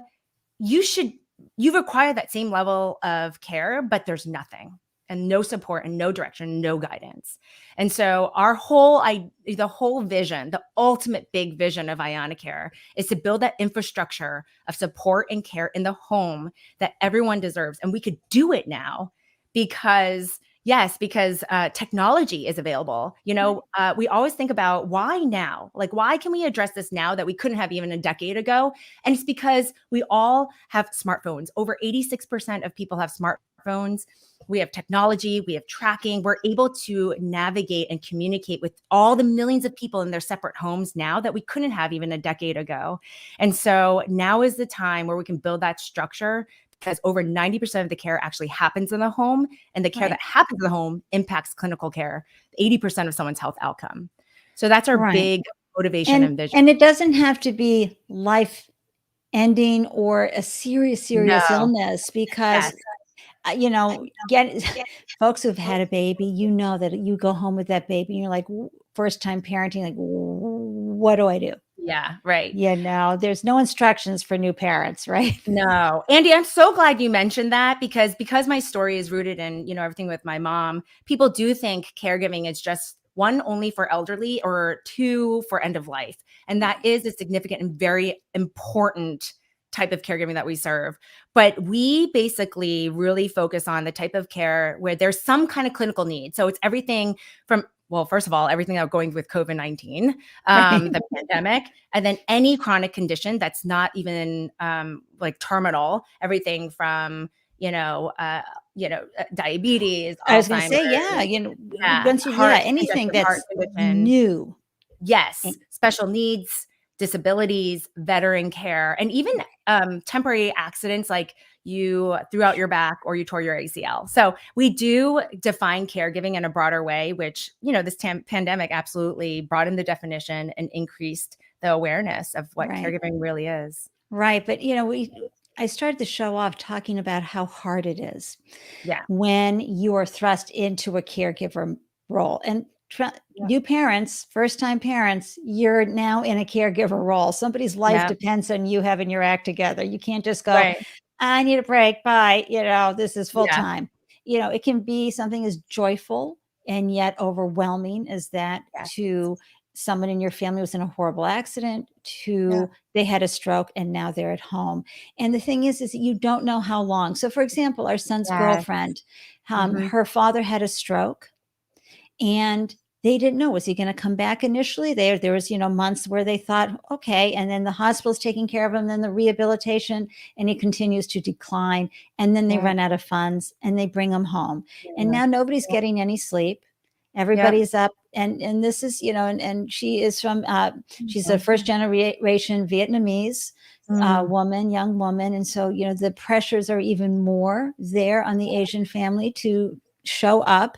Speaker 2: you should you require that same level of care, but there's nothing and no support and no direction, no guidance. And so the whole vision, the ultimate big vision of ianacare is to build that infrastructure of support and care in the home that everyone deserves. And we could do it now because Yes, because technology is available. We always think about why now? Like, why can we address this now that we couldn't have even a decade ago? And it's because we all have smartphones. Over 86% of people have smartphones. We have technology, we have tracking. We're able to navigate and communicate with all the millions of people in their separate homes now that we couldn't have even a decade ago. And so now is the time where we can build that structure, because over 90% of the care actually happens in the home, and the care
Speaker 1: Right.
Speaker 2: that happens in the home impacts clinical care, 80% of someone's health outcome. So that's our
Speaker 1: Right.
Speaker 2: big motivation and vision.
Speaker 1: And it doesn't have to be life ending or a serious
Speaker 2: No.
Speaker 1: illness, because
Speaker 2: Yes.
Speaker 1: get folks who've had a baby, that you go home with that baby and you're like, first time parenting, like, what do I do?
Speaker 2: Yeah, right.
Speaker 1: There's no instructions for new parents, right?
Speaker 2: No. Andy, I'm so glad you mentioned that, because my story is rooted in, everything with my mom. People do think caregiving is just one, only for elderly, or two, for end of life. And that is a significant and very important type of caregiving that we serve. But we basically really focus on the type of care where there's some kind of clinical need. So it's everything from, well, first of all, everything that going with COVID-19,
Speaker 1: Right.
Speaker 2: the pandemic, and then any chronic condition that's not even like terminal, everything from, diabetes,
Speaker 1: I was gonna
Speaker 2: Alzheimer's,
Speaker 1: say, once anything
Speaker 2: congestive heart
Speaker 1: that's
Speaker 2: condition.
Speaker 1: new. Eh,
Speaker 2: Yes, special needs, disabilities, veteran care, and even temporary accidents, like you threw out your back or you tore your ACL. So we do define caregiving in a broader way, which, this pandemic absolutely broadened the definition and increased the awareness of what
Speaker 1: Right.
Speaker 2: caregiving really is.
Speaker 1: Right. But I started the show off talking about how hard it is
Speaker 2: Yeah.
Speaker 1: when you are thrust into a caregiver role. And
Speaker 2: Yeah.
Speaker 1: new parents, first time parents, you're now in a caregiver role. Somebody's life
Speaker 2: Yeah.
Speaker 1: depends on you having your act together. You can't just go,
Speaker 2: Right.
Speaker 1: I need a break. Bye. This is full
Speaker 2: Yeah.
Speaker 1: time. It can be something as joyful and yet overwhelming as that,
Speaker 2: Yeah.
Speaker 1: to someone in your family was in a horrible accident,
Speaker 2: Yeah.
Speaker 1: to they had a stroke and now they're at home. And the thing is that you don't know how long. So, for example, our son's
Speaker 2: Yes.
Speaker 1: girlfriend,
Speaker 2: Mhm.
Speaker 1: her father had a stroke, and they didn't know, was he going to come back initially? There was, months where they thought, okay, and then the hospital's taking care of him, then the rehabilitation, and he continues to decline. And then they
Speaker 2: Yeah.
Speaker 1: run out of funds and they bring him home. And
Speaker 2: Yeah.
Speaker 1: now nobody's getting any sleep.
Speaker 2: Yep.
Speaker 1: Everybody's up. And this is, and she is from, she's a
Speaker 2: Mhm.
Speaker 1: first generation Vietnamese
Speaker 2: Mm.
Speaker 1: young woman. And so, the pressures are even more there on the Asian family to show up.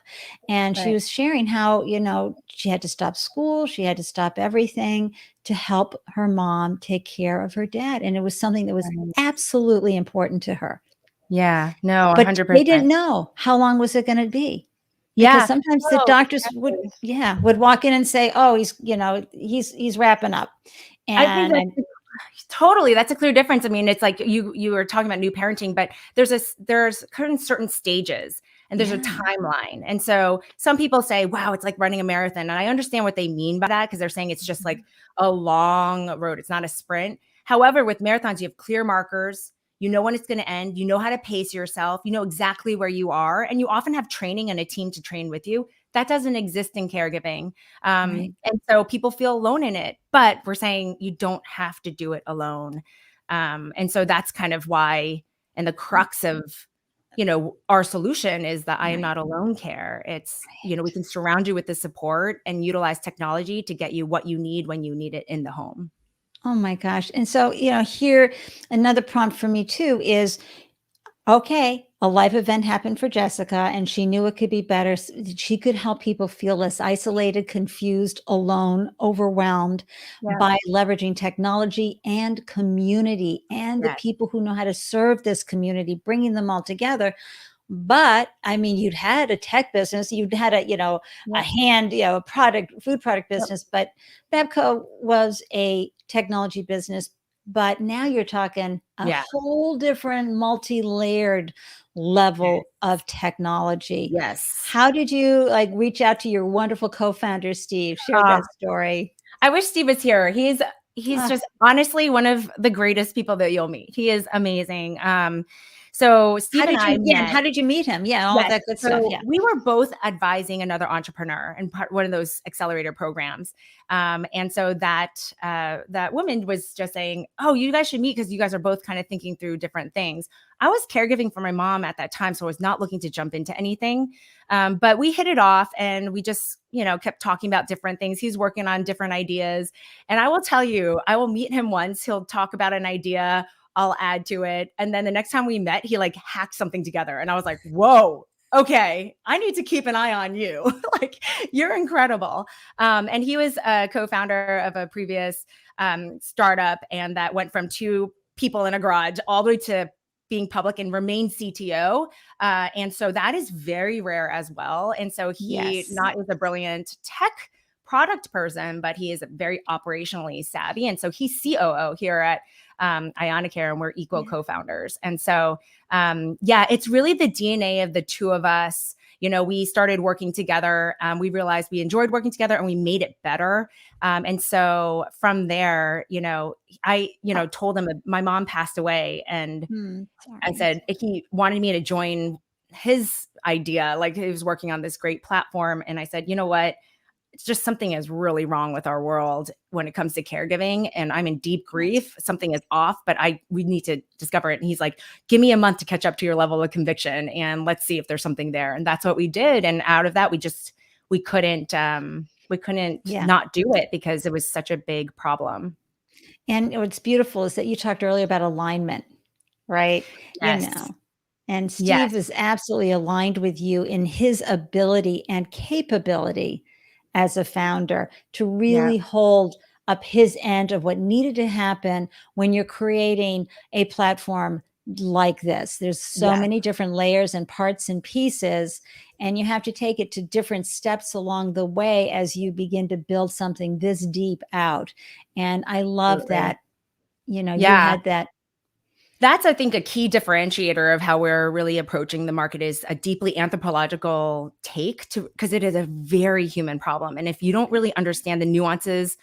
Speaker 1: And she
Speaker 2: Right.
Speaker 1: was sharing how, she had to stop school, she had to stop everything to help her mom take care of her dad. And it was something that was
Speaker 2: Right.
Speaker 1: absolutely important to her.
Speaker 2: Yeah. No,
Speaker 1: But they
Speaker 2: 100%.
Speaker 1: didn't know how long was it going to be. Because
Speaker 2: Yeah.
Speaker 1: sometimes the
Speaker 2: No,
Speaker 1: doctors
Speaker 2: exactly.
Speaker 1: would walk in and say, "Oh, he's wrapping up."
Speaker 2: I think
Speaker 1: And
Speaker 2: that's totally, that's a clear difference. I mean, it's like you were talking about new parenting, but there's kind of certain stages, and there's a
Speaker 1: yeah,
Speaker 2: timeline. And so some people say, "Wow, it's like running a marathon." And I understand what they mean by that, because they're saying it's just like a long road. It's not a sprint. However, with marathons, you have clear markers. You know when it's going to end. You know how to pace yourself. You know exactly where you are, and you often have training and a team to train with you. That doesn't exist in caregiving.
Speaker 1: right,
Speaker 2: And so people feel alone in it, but we're saying you don't have to do it alone. And so that's kind of why, and the crux of, our solution is the I am
Speaker 1: right,
Speaker 2: not alone care. It's, we can surround you with the support and utilize technology to get you what you need when you need it in the home.
Speaker 1: oh my gosh. And so, here, another prompt for me too is, okay, a life event happened for Jessica, and she knew it could be better. She could help people feel less isolated, confused, alone, overwhelmed
Speaker 2: Yeah.
Speaker 1: by leveraging technology and community and the
Speaker 2: Yes.
Speaker 1: people who know how to serve this community, bringing them all together. But I mean, you'd had a tech business, you'd had
Speaker 2: Yep.
Speaker 1: a food product
Speaker 2: Yep.
Speaker 1: business, but Babco was a technology business. But now you're talking a
Speaker 2: Yeah.
Speaker 1: whole different multi-layered level of technology.
Speaker 2: Yes.
Speaker 1: How did you reach out to your wonderful co-founder, Steve? Share
Speaker 2: Uh,
Speaker 1: that story.
Speaker 2: I wish Steve was here. He's
Speaker 1: Ah,
Speaker 2: just honestly one of the greatest people that you'll meet. He is amazing. So Steve
Speaker 1: How
Speaker 2: and
Speaker 1: did
Speaker 2: I
Speaker 1: you yeah, and
Speaker 2: met.
Speaker 1: how did you meet him? Yeah, all of
Speaker 2: Yes.
Speaker 1: that good stuff,
Speaker 2: So
Speaker 1: yeah.
Speaker 2: we were both advising another entrepreneur in one of those accelerator programs. And so that woman was just saying, "Oh, you guys should meet because you guys are both kind of thinking through different things." I was caregiving for my mom at that time, so I was not looking to jump into anything. But we hit it off, and we just kept talking about different things. He's working on different ideas, and I will tell you, I will meet him once. He'll talk about an idea. I'll add to it. And then the next time we met, he like hacked something together. And I was like, whoa, okay, I need to keep an eye on you. Like, you're incredible. And he was a co-founder of a previous startup, and that went from two people in a garage all the way to being public and remain CTO. And so that is very rare as well. And so he
Speaker 1: Yes.
Speaker 2: not is a brilliant tech product person, but he is very operationally savvy. And so he's COO here at ianacare, and we're equal
Speaker 1: Yeah.
Speaker 2: co-founders. And so, yeah, it's really the DNA of the two of us. We started working together. We realized we enjoyed working together, and we made it better. And so from there, I, told him my mom passed away, and I
Speaker 1: Sorry.
Speaker 2: said he wanted me to join his idea. Like, he was working on this great platform. And I said, you know what? It's just something is really wrong with our world when it comes to caregiving, and I'm in deep grief. Something is off, but we need to discover it. And he's like, give me a month to catch up to your level of conviction, and let's see if there's something there. And that's what we did. And out of that, we couldn't
Speaker 1: Yeah.
Speaker 2: not do it because it was such a big problem.
Speaker 1: And what's beautiful is that you talked earlier about alignment, right?
Speaker 2: Yes.
Speaker 1: And Steve
Speaker 2: Yes.
Speaker 1: is absolutely aligned with you in his ability and capability as a founder to
Speaker 2: Yeah.
Speaker 1: really hold up his end of what needed to happen when you're creating a platform like this. There's so
Speaker 2: Yes.
Speaker 1: many different layers and parts and pieces, and you have to take it to different steps along the way as you begin to build something this deep out. And I love
Speaker 2: Absolutely.
Speaker 1: that, you
Speaker 2: Yeah.
Speaker 1: had that.
Speaker 2: That's, I think, a key differentiator of how we're really approaching the market is a deeply anthropological take to, because it is a very human problem. And if you don't really understand the nuances,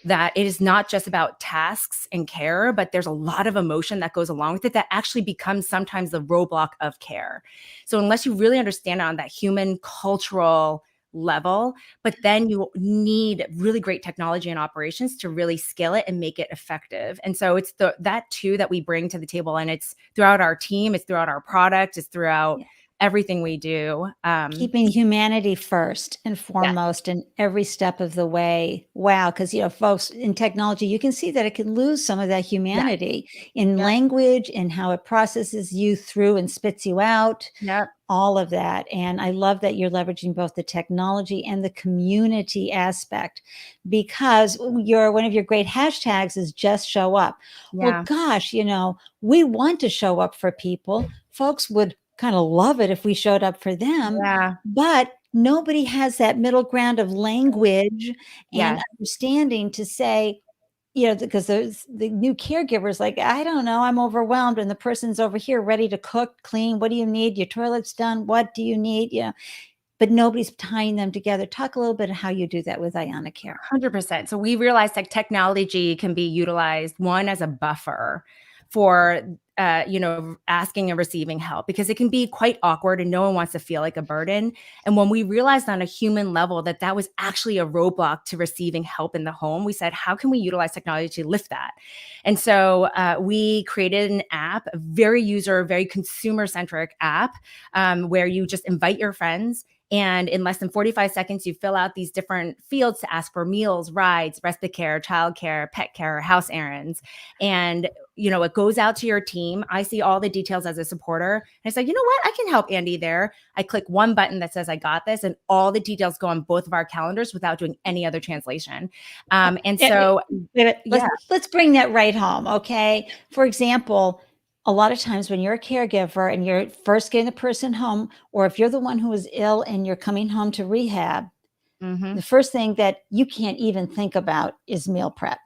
Speaker 2: that it is not just about tasks and care, but there's a lot of emotion that goes along with it that actually becomes sometimes the roadblock of care. So unless you really understand it on that human cultural level, but then you need really great technology and operations to really scale it and make it effective. And so it's that too that we bring to the table, and it's throughout our team, it's throughout our product, it's throughout everything we do.
Speaker 1: Keeping humanity first and
Speaker 2: Yes.
Speaker 1: foremost in every step of the way. Wow, because folks, in technology, you can see that it can lose some of that
Speaker 2: Yes.
Speaker 1: humanity in
Speaker 2: Yep.
Speaker 1: language and how it processes you through and spits you out,
Speaker 2: Yep.
Speaker 1: all of that. And I love that you're leveraging both the technology and the community aspect, because one of your great hashtags is just show up. Well,
Speaker 2: Yeah.
Speaker 1: gosh, we want to show up for people. Folks would kind of love it if we showed up for them,
Speaker 2: Yeah.
Speaker 1: but nobody has that middle ground of language and
Speaker 2: Yes.
Speaker 1: understanding to say, because the new caregivers, like, I don't know, I'm overwhelmed. And the person's over here ready to cook, clean. What do you need? Your toilet's done. What do you need? But nobody's tying them together. Talk a little bit of how you do that with ianacare.
Speaker 2: 100%. So we realized that technology can be utilized, one, as a buffer for asking and receiving help, because it can be quite awkward and no one wants to feel like a burden. And when we realized on a human level that that was actually a roadblock to receiving help in the home, we said, how can we utilize technology to lift that? And so we created an app, a very consumer centric app, where you just invite your friends. And in less than 45 seconds, you fill out these different fields to ask for meals, rides, respite care, childcare, pet care, house errands. And, it goes out to your team. I see all the details as a supporter. And I say, you know what? I can help Andy there. I click one button that says I got this, and all the details go on both of our calendars without doing any other translation. And so, yeah.
Speaker 1: Let's bring that right home. Okay. For example, a lot of times when you're a caregiver and you're first getting the person home, or if you're the one who is ill and you're coming home to rehab,
Speaker 2: Mm-hmm.
Speaker 1: the first thing that you can't even think about is meal prep.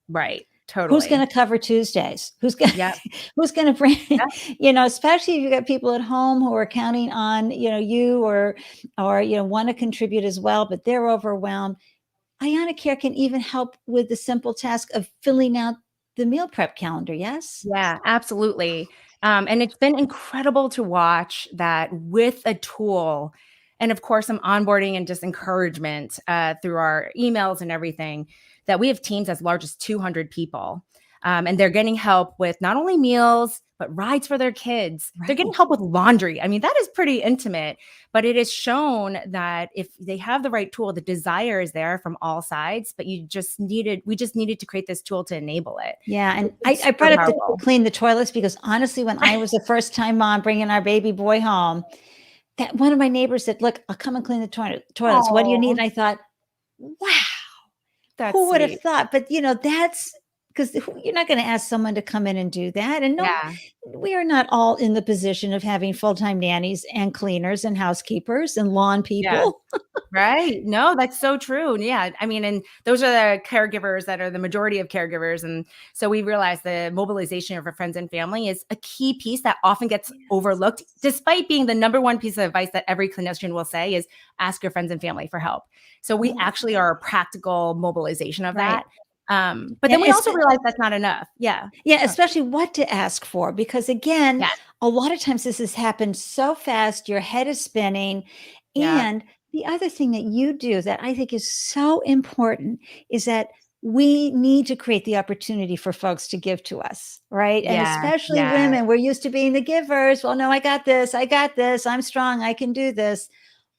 Speaker 2: Right.
Speaker 1: Who's
Speaker 2: Totally.
Speaker 1: going to cover Tuesdays? Who's going
Speaker 2: Yep.
Speaker 1: who's going to bring,
Speaker 2: Yep.
Speaker 1: especially if you've got people at home who are counting on, you or want to contribute as well, but they're overwhelmed. ianacare can even help with the simple task of filling out the meal prep calendar. Yes.
Speaker 2: Yeah, absolutely. And it's been incredible to watch that with a tool and, of course, some onboarding and just encouragement through our emails and everything, that we have teams as large as 200 people. And they're getting help with not only meals, but rides for their kids. They're getting
Speaker 1: Right.
Speaker 2: help with laundry. I mean, that is pretty intimate, but it is shown that if they have the right tool, the desire is there from all sides, but we just needed to create this tool to enable it.
Speaker 1: Yeah, and
Speaker 2: It's
Speaker 1: I
Speaker 2: super
Speaker 1: brought up the
Speaker 2: powerful.
Speaker 1: clean the toilets because honestly, when I was a first-time mom bringing our baby boy home, that one of my neighbors said, "Look, I'll come and clean the toilets. What do you need?"
Speaker 2: Oh,
Speaker 1: And I thought, "Wow,
Speaker 2: that's
Speaker 1: who would have
Speaker 2: sweet.
Speaker 1: thought?" But, that's because you're not gonna ask someone to come in and do that, and no,
Speaker 2: Yeah.
Speaker 1: we are not all in the position of having full-time nannies and cleaners and housekeepers and lawn
Speaker 2: Yeah.
Speaker 1: people.
Speaker 2: Right. No, that's so true. Yeah. I mean, and those are the caregivers that are the majority of caregivers. And so we realize the mobilization of our friends and family is a key piece that often gets overlooked, despite being the number one piece of advice that every clinician will say is ask your friends and family for help. So we
Speaker 1: Yeah,
Speaker 2: actually are a practical mobilization of
Speaker 1: right.
Speaker 2: that. But
Speaker 1: Yeah,
Speaker 2: then we
Speaker 1: it's
Speaker 2: also realize that's not enough. Yeah.
Speaker 1: yeah,
Speaker 2: Oh,
Speaker 1: especially what to ask for, because again,
Speaker 2: yeah.
Speaker 1: a lot of times this has happened so fast, your head is spinning.
Speaker 2: Yeah.
Speaker 1: And the other thing that you do that I think is so important is that we need to create the opportunity for folks to give to us, right? And
Speaker 2: Yeah.
Speaker 1: especially
Speaker 2: Yeah.
Speaker 1: women, we're used to being the givers. Well, no, I got this. I got this. I'm strong. I can do this.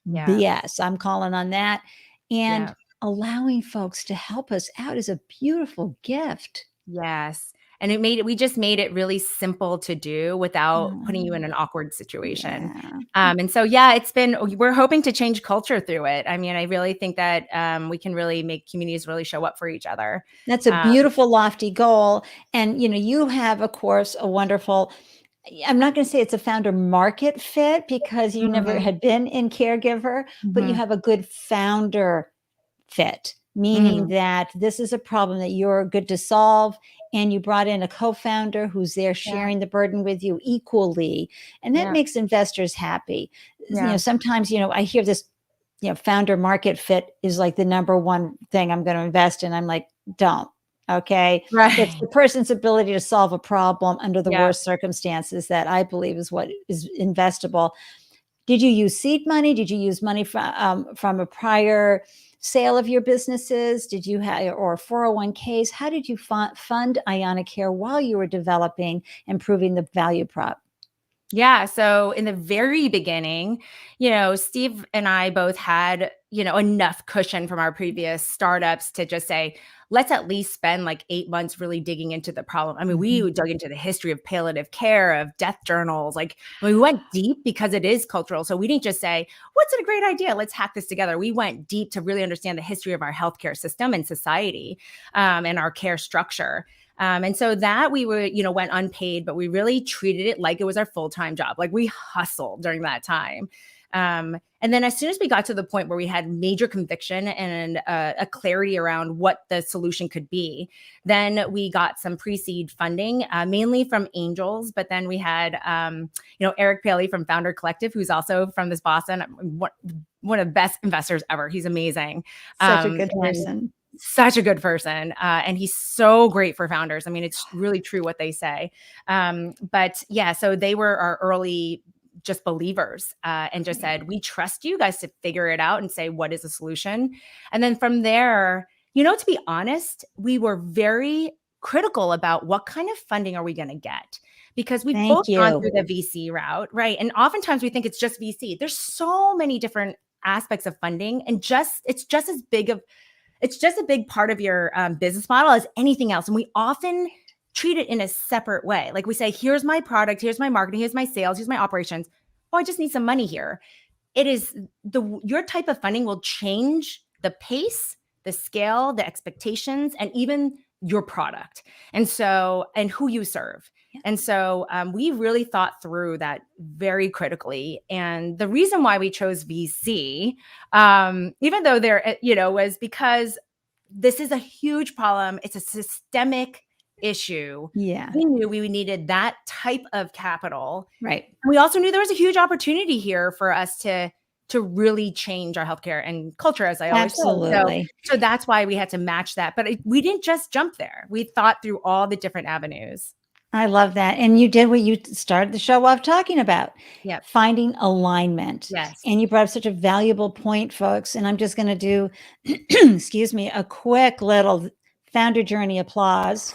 Speaker 2: Yeah.
Speaker 1: BS. I'm calling on that. And
Speaker 2: Yeah.
Speaker 1: allowing folks to help us out is a beautiful gift.
Speaker 2: Yes. And we just made it really simple to do without putting you in
Speaker 1: Mm,
Speaker 2: an awkward situation.
Speaker 1: yeah.
Speaker 2: And so, yeah, we're hoping to change culture through it. I mean, I really think that we can really make communities really show up for each other.
Speaker 1: That's a
Speaker 2: Um,
Speaker 1: beautiful, lofty goal. And, you have, of course, a wonderful, I'm not going to say it's a founder market fit because you never
Speaker 2: mhm,
Speaker 1: had been in caregiver, but you
Speaker 2: mhm,
Speaker 1: have a good founder fit, meaning
Speaker 2: mhm,
Speaker 1: that this is a problem that you're good to solve. And you brought in a co founder who's there
Speaker 2: yeah,
Speaker 1: sharing the burden with you equally. And that
Speaker 2: yeah,
Speaker 1: makes investors happy.
Speaker 2: yeah.
Speaker 1: Sometimes, I hear this, founder market fit is like the number one thing I'm going to invest in. I'm like, don't. Okay. It's
Speaker 2: Right.
Speaker 1: the person's ability to solve a problem under the
Speaker 2: Yeah.
Speaker 1: worst circumstances that I believe is what is investable. Did you use seed money? Did you use money from a prior sale of your businesses? Did you have or 401ks? How did you fund ianacare while you were developing and proving the value prop?
Speaker 2: Yeah. So in the very beginning, Steve and I both had, enough cushion from our previous startups to just say, let's at least spend like 8 months really digging into the problem. I mean,
Speaker 1: Mhm.
Speaker 2: we dug into the history of palliative care, of death journals. Like, we went deep because it is cultural. So we didn't just say, what's a great idea? Let's hack this together. We went deep to really understand the history of our healthcare system and society, and our care structure. And so that we were, went unpaid, but we really treated it like it was our full-time job. Like, we hustled during that time. And then as soon as we got to the point where we had major conviction and a clarity around what the solution could be, then we got some pre-seed funding, mainly from angels. But then we had, Eric Paley from Founder Collective, who's also from this Boston, one of the best investors ever. He's amazing.
Speaker 1: Such a good
Speaker 2: And
Speaker 1: person.
Speaker 2: such a good person. And he's so great for founders. I mean, it's really true what they say. But yeah, so they were our early just believers, and just said, we trust you guys to figure it out and say, what is the solution? And then from there, to be honest, we were very critical about what kind of funding are we going to get? Because we've both
Speaker 1: Thank
Speaker 2: gone
Speaker 1: you.
Speaker 2: through the VC route, right? And oftentimes we think it's just VC. There's so many different aspects of funding, and it's just a big part of your business model as anything else. And we often treat it in a separate way. Like, we say, here's my product, here's my marketing, here's my sales, here's my operations. Oh, I just need some money here. It is your type of funding will change the pace, the scale, the expectations, and even your product. And who you serve. And so we really thought through that very critically. And the reason why we chose VC, even though was because this is a huge problem. It's a systemic issue.
Speaker 1: Yeah,
Speaker 2: We knew we needed that type of capital.
Speaker 1: right.
Speaker 2: We also knew there was a huge opportunity here for us to really change our healthcare and culture, as I always say.
Speaker 1: Absolutely.
Speaker 2: So that's why we had to match that. But we didn't just jump there. We thought through all the different avenues.
Speaker 1: I love that. And you did what you started the show off talking about,
Speaker 2: Yep.
Speaker 1: finding alignment.
Speaker 2: Yes.
Speaker 1: And you brought up such a valuable point, folks. And I'm just going to do, excuse me, a quick little founder journey applause.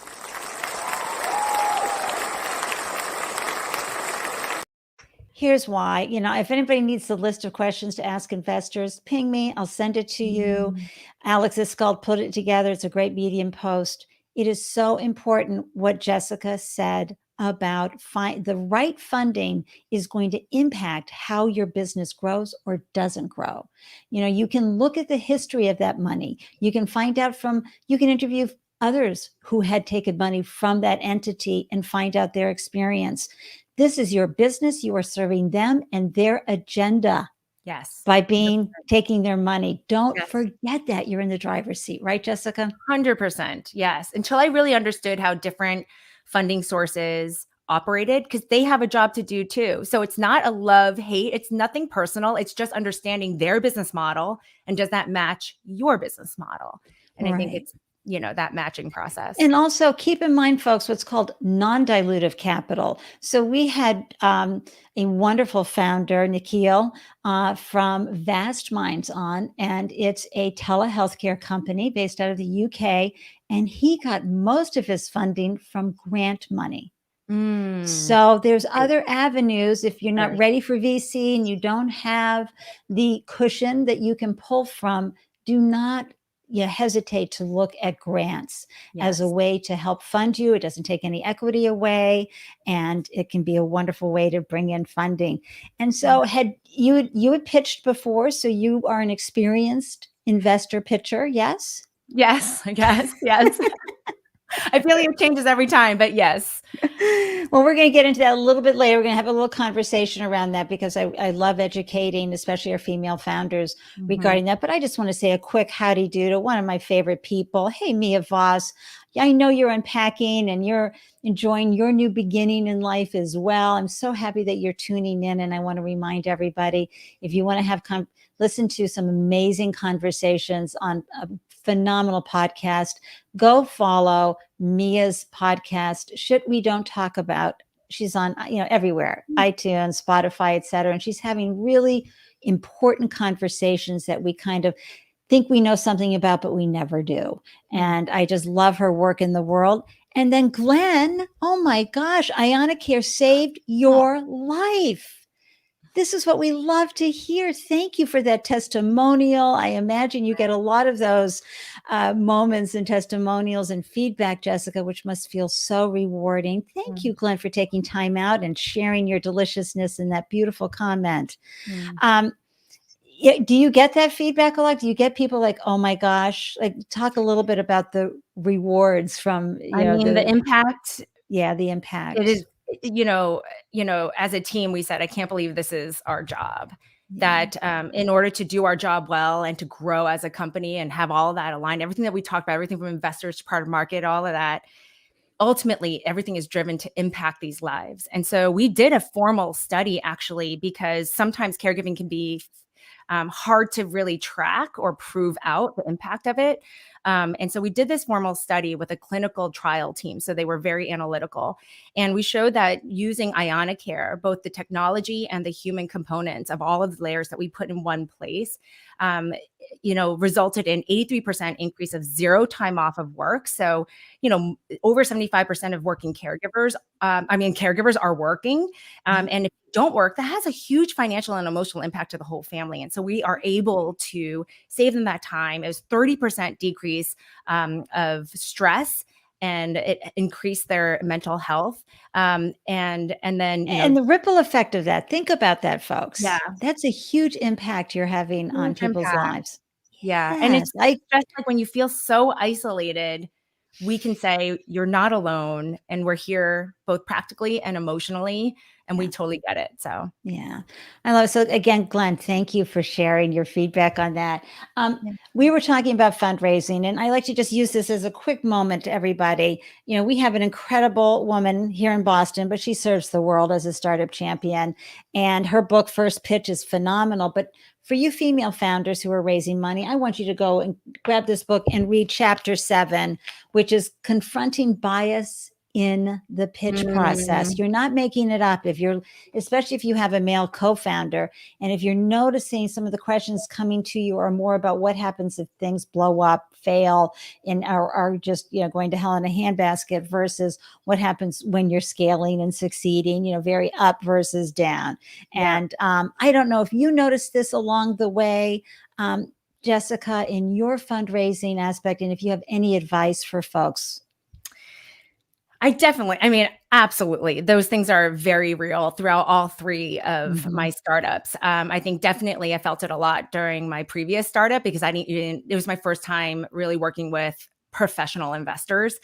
Speaker 1: Here's why. If anybody needs the list of questions to ask investors, ping me. I'll send it to you. Alex Iskald put it together. It's a great Medium post. It is so important what Jessica said about the right funding is going to impact how your business grows or doesn't grow. You can look at the history of that money. You can interview others who had taken money from that entity and find out their experience. This is your business. You are serving them and their agenda.
Speaker 2: Yes.
Speaker 1: By taking their money. Don't
Speaker 2: Yes.
Speaker 1: forget that you're in the driver's seat, right, Jessica?
Speaker 2: 100%. Yes. Until I really understood how different funding sources operated, because they have a job to do too. So it's not a love, hate. It's nothing personal. It's just understanding their business model. And does that match your business model? And I think it's, that matching process.
Speaker 1: And also keep in mind, folks, what's called non-dilutive capital. So we had a wonderful founder, Nikhil, from Vast Minds on, and it's a telehealthcare company based out of the UK. And he got most of his funding from grant money. So there's other avenues. If you're not ready for VC and you don't have the cushion that you can pull from, do not hesitate to look at grants as a way to help fund you. It doesn't take any equity away, and it can be a wonderful way to bring in funding. And so had pitched before, so you are an experienced investor pitcher, yes?
Speaker 2: Yes, I guess. Yes. I feel like it changes every time, but yes.
Speaker 1: Well, we're going to get into that a little bit later. We're going to have a little conversation around that because I love educating, especially our female founders regarding that. But I just want to say a quick howdy do to one of my favorite people. Hey, Mia Voss. I know you're unpacking and you're enjoying your new beginning in life as well. I'm so happy that you're tuning in. And I want to remind everybody, if you want to have listen to some amazing conversations on a phenomenal podcast, go follow Mia's podcast, Shit We Don't Talk About. She's on, everywhere, iTunes, Spotify, etc. And she's having really important conversations that we kind of think we know something about, but we never do. And I just love her work in the world. And then Glenn, oh my gosh, ianacare saved your life. This is what we love to hear. Thank you for that testimonial. I imagine you get a lot of those moments and testimonials and feedback, Jessica, which must feel so rewarding. Thank you, Glenn, for taking time out and sharing your deliciousness in that beautiful comment. Do you get that feedback a lot? Do you get people like, oh my gosh, like talk a little bit about the rewards from,
Speaker 2: the impact.
Speaker 1: Yeah, the impact.
Speaker 2: It is, as a team, we said, I can't believe this is our job. That in order to do our job well and to grow as a company and have all of that aligned, everything that we talked about, everything from investors to part of market, all of that, ultimately everything is driven to impact these lives. And so we did a formal study actually, because sometimes caregiving can be hard to really track or prove out the impact of it. And so we did this formal study with a clinical trial team. So they were very analytical. And we showed that using ianacare, both the technology and the human components of all of the layers that we put in one place, resulted in 83% increase of zero time off of work. So, over 75% of working caregivers, caregivers are working. And if you don't work, that has a huge financial and emotional impact to the whole family. And so we are able to save them that time. It was 30% decrease of stress, and it increased their mental health. And then,
Speaker 1: and the ripple effect of that, think about that, folks.
Speaker 2: Yeah.
Speaker 1: That's a huge impact you're having on people's lives.
Speaker 2: Yeah. And it's just like when you feel so isolated, we can say you're not alone, and we're here both practically and emotionally, and we totally get it. So
Speaker 1: yeah, I love it. So again, Glenn, thank you for sharing your feedback on that. We were talking about fundraising, and I like to just use this as a quick moment to everybody. We have an incredible woman here in Boston, but she serves the world as a startup champion, and her book First Pitch is phenomenal. But for you female founders who are raising money, I want you to go and grab this book and read chapter 7, which is Confronting Bias in the pitch process.
Speaker 2: Mm.
Speaker 1: You're not making it up. Especially if you have a male co-founder, and if you're noticing some of the questions coming to you are more about what happens if things blow up, fail, and are just, going to hell in a handbasket versus what happens when you're scaling and succeeding, very up versus down.
Speaker 2: Yeah.
Speaker 1: And I don't know if you noticed this along the way, Jessica, in your fundraising aspect, and if you have any advice for folks.
Speaker 2: I mean, absolutely. Those things are very real throughout all three of my startups. I think definitely I felt it a lot during my previous startup because it was my first time really working with professional investors.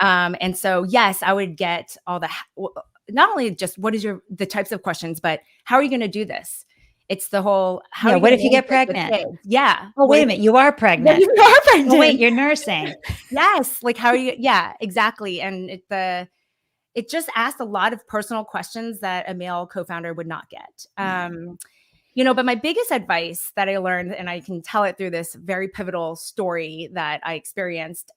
Speaker 2: And so, yes, I would get all not only just the types of questions, but how are you going to do this? It's the whole, how are you
Speaker 1: what
Speaker 2: gonna
Speaker 1: if you get
Speaker 2: manage this with
Speaker 1: pregnant?
Speaker 2: kids? Yeah.
Speaker 1: Oh, wait a minute. You are
Speaker 2: What
Speaker 1: pregnant.
Speaker 2: if you are pregnant?
Speaker 1: Oh, wait, you're nursing.
Speaker 2: Yes. Like, how are you? Yeah, exactly. And it just asked a lot of personal questions that a male co-founder would not get. But my biggest advice that I learned, and I can tell it through this very pivotal story that I experienced,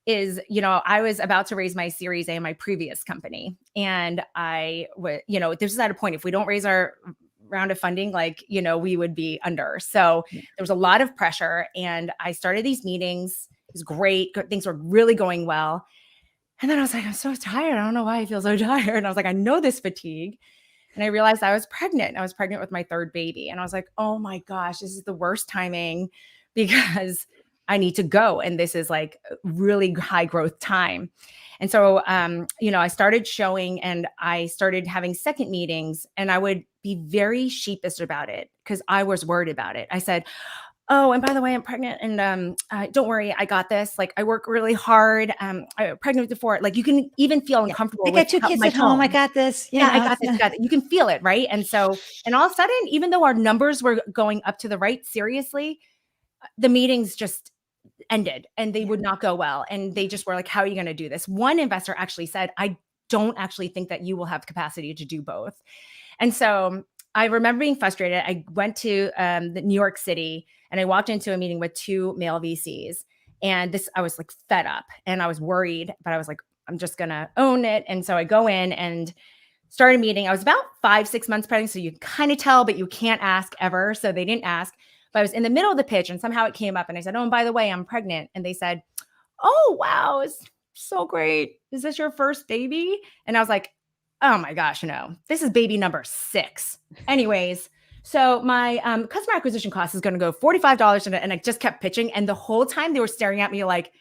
Speaker 2: is, I was about to raise my Series A in my previous company. And this is at a point, if we don't raise our round of funding, we would be under. So there was a lot of pressure, and I started these meetings. It was great. Things were really going well. And then I was like, I'm so tired. I don't know why I feel so tired. And I was like, I know this fatigue. And I realized I was pregnant. I was pregnant with my third baby. And I was like, oh my gosh, this is the worst timing because I need to go. And this is like really high growth time. And so, I started showing and I started having second meetings, and I would be very sheepish about it because I was worried about it. I said, oh, and by the way, I'm pregnant, and don't worry, I got this. Like, I work really hard. I'm pregnant before. Like, you can even feel uncomfortable.
Speaker 1: I got two kids
Speaker 2: my
Speaker 1: at home. I
Speaker 2: tone.
Speaker 1: got this.
Speaker 2: I got this. Got it. You can feel it, right? And so, and all of a sudden, even though our numbers were going up to the right, seriously, the meetings just ended and they would not go well. And they just were like, how are you going to do this? One investor actually said, I don't actually think that you will have capacity to do both. And so I remember being frustrated. I went to the New York City and I walked into a meeting with two male VCs. And I was like fed up and I was worried, but I was like, I'm just going to own it. And so I go in and start a meeting. I was about 5-6 months pregnant. So you kind of tell, but you can't ask ever. So they didn't ask. But I was in the middle of the pitch and somehow it came up and I said, oh, and by the way, I'm pregnant. And they said, oh, wow, it's so great. Is this your first baby? And I was like, oh my gosh, no, this is baby number 6. Anyways, so my customer acquisition cost is going to go $45. And I just kept pitching. And the whole time they were staring at me like,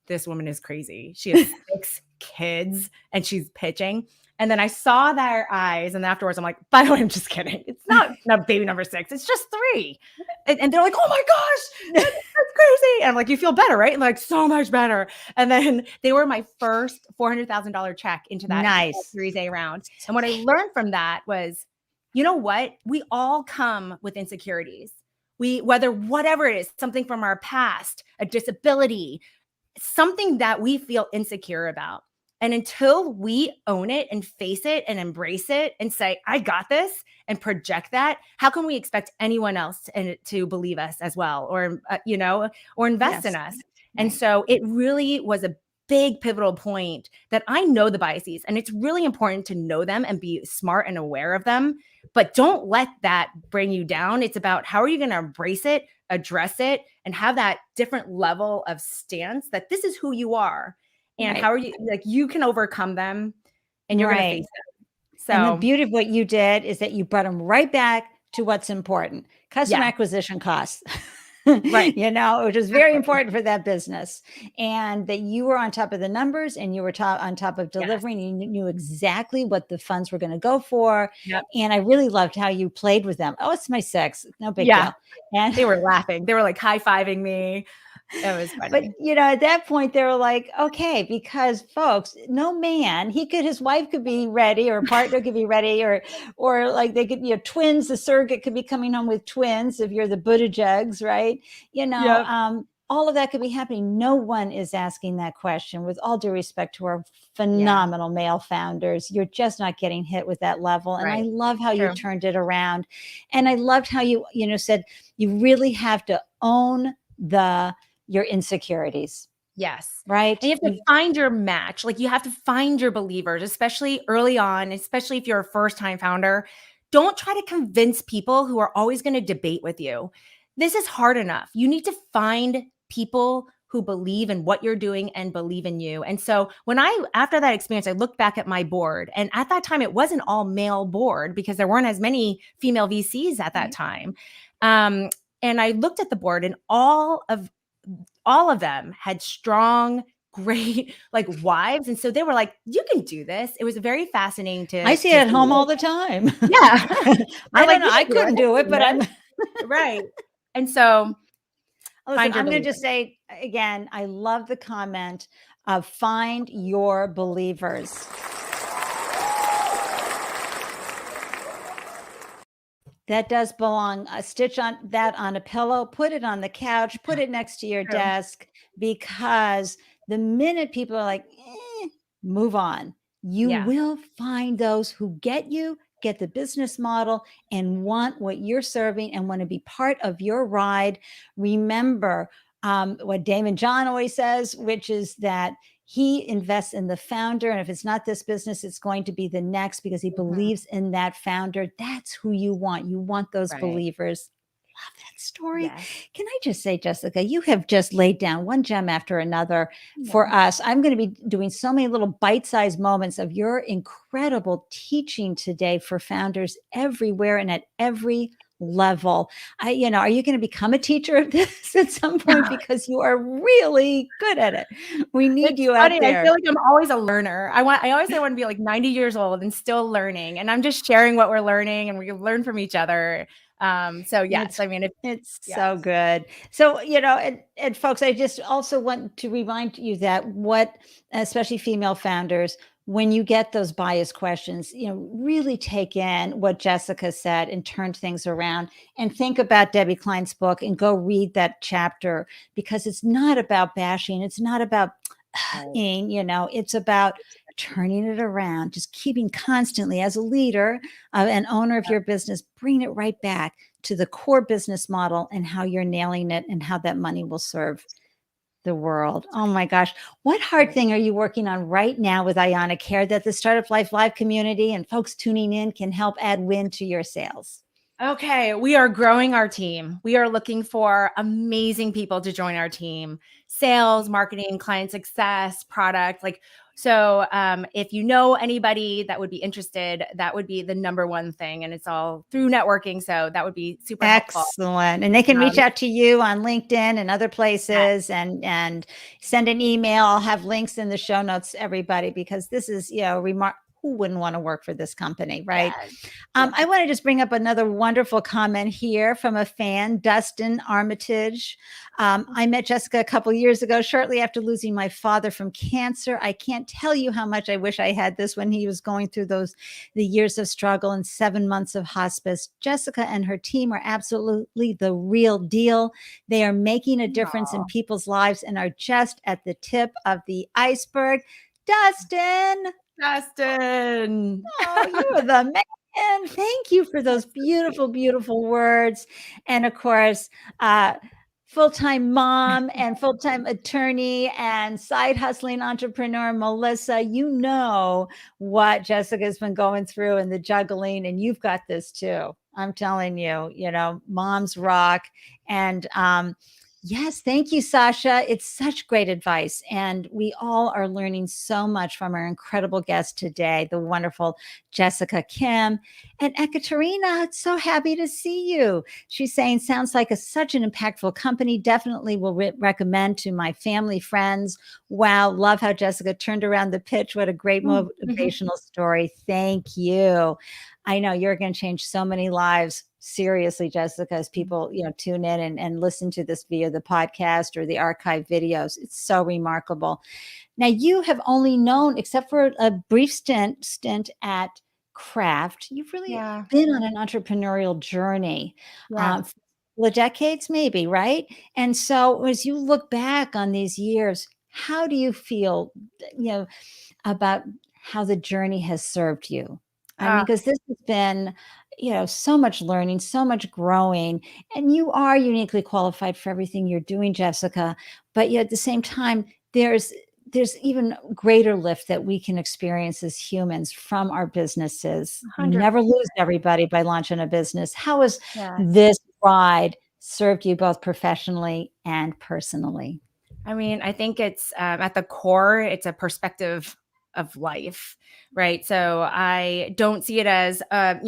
Speaker 2: this woman is crazy. She has 6 kids and she's pitching. And then I saw their eyes, and afterwards I'm like, by the way, I'm just kidding. It's not baby number 6. It's just 3. And they're like, oh my gosh, that's crazy. And I'm like, you feel better, right? And like, so much better. And then they were my first $400,000 check into that Series A round. And what I learned from that was, you know what? We all come with insecurities. Whatever it is, something from our past, a disability, something that we feel insecure about. And until we own it and face it and embrace it and say, I got this, and project that, how can we expect anyone else to believe us as well, or, or invest in us? And so it really was a big pivotal point that I know the biases, and it's really important to know them and be smart and aware of them, but don't let that bring you down. It's about how are you going to embrace it, address it, and have that different level of stance that this is who you are. And how are you, like, you can overcome them and you're going to face them. So,
Speaker 1: and the beauty of what you did is that you brought them right back to what's important, customer acquisition costs.
Speaker 2: Right.
Speaker 1: Which is very important for that business. And that you were on top of the numbers and you were on top of delivering. And you knew exactly what the funds were going to go for. And I really loved how you played with them. Oh, it's my 6. No big deal.
Speaker 2: And they were laughing. They were like high-fiving me. It was funny.
Speaker 1: But, at that point they were like, okay, because folks, no man, his wife could be ready, or a partner could be ready, or like they could be twins. The surrogate could be coming home with twins if you're the Buttigiegs, right? All of that could be happening. No one is asking that question. With all due respect to our phenomenal male founders, you're just not getting hit with that level. And I love how you turned it around. And I loved how you, said you really have to own your insecurities.
Speaker 2: Yes.
Speaker 1: right?
Speaker 2: And you have to find your match. Like you have to find your believers, especially early on, especially if you're a first time founder. Don't try to convince people who are always going to debate with you. This is hard enough. You need to find people who believe in what you're doing and believe in you. And so after that experience, I looked back at my board, and at that time, it wasn't all male board because there weren't as many female VCs at that time. And I looked at the board, and all of them had strong, great like wives. And so they were like, you can do this. It was very fascinating
Speaker 1: I
Speaker 2: to
Speaker 1: see it at
Speaker 2: see
Speaker 1: home all
Speaker 2: it.
Speaker 1: the time.
Speaker 2: Yeah.
Speaker 1: I
Speaker 2: They're
Speaker 1: don't
Speaker 2: like,
Speaker 1: know.
Speaker 2: you
Speaker 1: I
Speaker 2: can do it.
Speaker 1: couldn't
Speaker 2: I've
Speaker 1: do it,
Speaker 2: seen
Speaker 1: but I'm.
Speaker 2: this. Right. And so
Speaker 1: Listen,
Speaker 2: find your
Speaker 1: I'm going to just
Speaker 2: believers.
Speaker 1: say again, I love the comment of find your believers. That does belong. Stitch on that on a pillow, put it on the couch, put it next to your
Speaker 2: True.
Speaker 1: desk, because the minute people are like, move on, you
Speaker 2: Yeah.
Speaker 1: will find those who get you, get the business model, and want what you're serving and want to be part of your ride. Remember what Damon John always says, which is that he invests in the founder. And if it's not this business, it's going to be the next, because he believes in that founder. That's who you want. You want those
Speaker 2: Right.
Speaker 1: believers. Love that story.
Speaker 2: Yes.
Speaker 1: Can I just say, Jessica, you have just laid down one gem after another for
Speaker 2: Yeah.
Speaker 1: us. I'm going to be doing so many little bite-sized moments of your incredible teaching today for founders everywhere and at every level. Are you going to become a teacher of this at some point? Because you are really good at it. We need
Speaker 2: It's
Speaker 1: you out
Speaker 2: funny. I
Speaker 1: there.
Speaker 2: feel like I'm always a learner. I always say I want to be like 90 years old and still learning. And I'm just sharing what we're learning, and we learn from each other. So yes, I mean,
Speaker 1: It's
Speaker 2: yes.
Speaker 1: so good. So, and folks, I just also want to remind you that especially female founders, when you get those bias questions, really take in what Jessica said and turn things around and think about Debbie Klein's book and go read that chapter, because it's not about bashing. It's not about, it's about turning it around, just keeping constantly as a leader and owner of your business, bring it right back to the core business model and how you're nailing it and how that money will serve the world. Oh my gosh. What hard thing are you working on right now with ianacare that the Startup Life Live community and folks tuning in can help add wind to your sails?
Speaker 2: Okay, we are growing our team. We are looking for amazing people to join our team. Sales, marketing, client success, product. If you know anybody that would be interested, that would be the number one thing. And it's all through networking. So that would be super helpful.
Speaker 1: Excellent. And they can reach out to you on LinkedIn and other places and send an email. I'll have links in the show notes, everybody, because this is, who wouldn't want to work for this company, right? I want to just bring up another wonderful comment here from a fan, Dustin Armitage. I met Jessica a couple years ago, shortly after losing my father from cancer. I can't tell you how much I wish I had this when he was going through the years of struggle and 7 months of hospice. Jessica and her team are absolutely the real deal. They are making a difference in people's lives and are just at the tip of the iceberg. Dustin, oh, you are the man. Thank you for those beautiful, beautiful words. And of course, full-time mom and full-time attorney and side hustling entrepreneur, Melissa, you know what Jessica's been going through and the juggling, and you've got this too. I'm telling you, moms rock. And yes, thank you, Sasha. It's such great advice. And we all are learning so much from our incredible guest today, the wonderful Jessica Kim. And Ekaterina, so happy to see you. She's saying, sounds like such an impactful company. Definitely will recommend to my family, friends. Wow, love how Jessica turned around the pitch. What a great motivational story. Thank you. I know you're going to change so many lives. Seriously, Jessica, as people, tune in and listen to this via the podcast or the archive videos. It's so remarkable. Now, you have only known, except for a brief stint at Kraft, you've really been on an entrepreneurial journey. For decades, maybe, right? And so as you look back on these years, how do you feel, about how the journey has served you? I mean, because this has been, so much learning, so much growing, and you are uniquely qualified for everything you're doing, Jessica. But yet at the same time, there's even greater lift that we can experience as humans from our businesses. You never lose
Speaker 2: 100%.
Speaker 1: everybody by launching a business. How has
Speaker 2: Yes.
Speaker 1: this ride served you both professionally and personally?
Speaker 2: I mean, I think it's at the core, it's a perspective of life, right? So I don't see it as a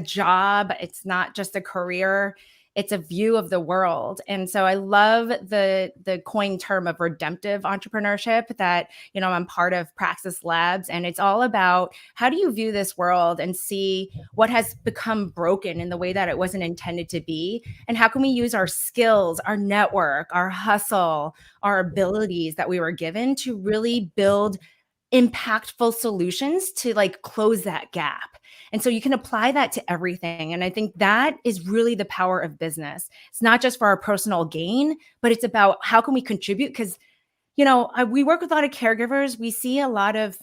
Speaker 2: job. It's not just a career. It's a view of the world. And so I love the coined term of redemptive entrepreneurship that, I'm part of Praxis Labs. And it's all about how do you view this world and see what has become broken in the way that it wasn't intended to be? And how can we use our skills, our network, our hustle, our abilities that we were given to really build impactful solutions to like close that gap. And so you can apply that to everything. And I think that is really the power of business. It's not just for our personal gain, but it's about how can we contribute? Because, we work with a lot of caregivers. We see a lot of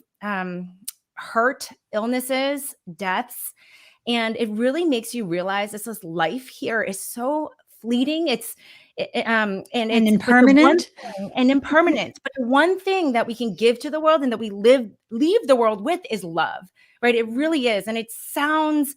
Speaker 2: hurt, illnesses, deaths. And it really makes you realize this life here is so fleeting. And
Speaker 1: And
Speaker 2: it's but the one
Speaker 1: impermanent.
Speaker 2: thing and impermanent. But the one thing that we can give to the world and that we leave the world with is love, right? It really is. And it sounds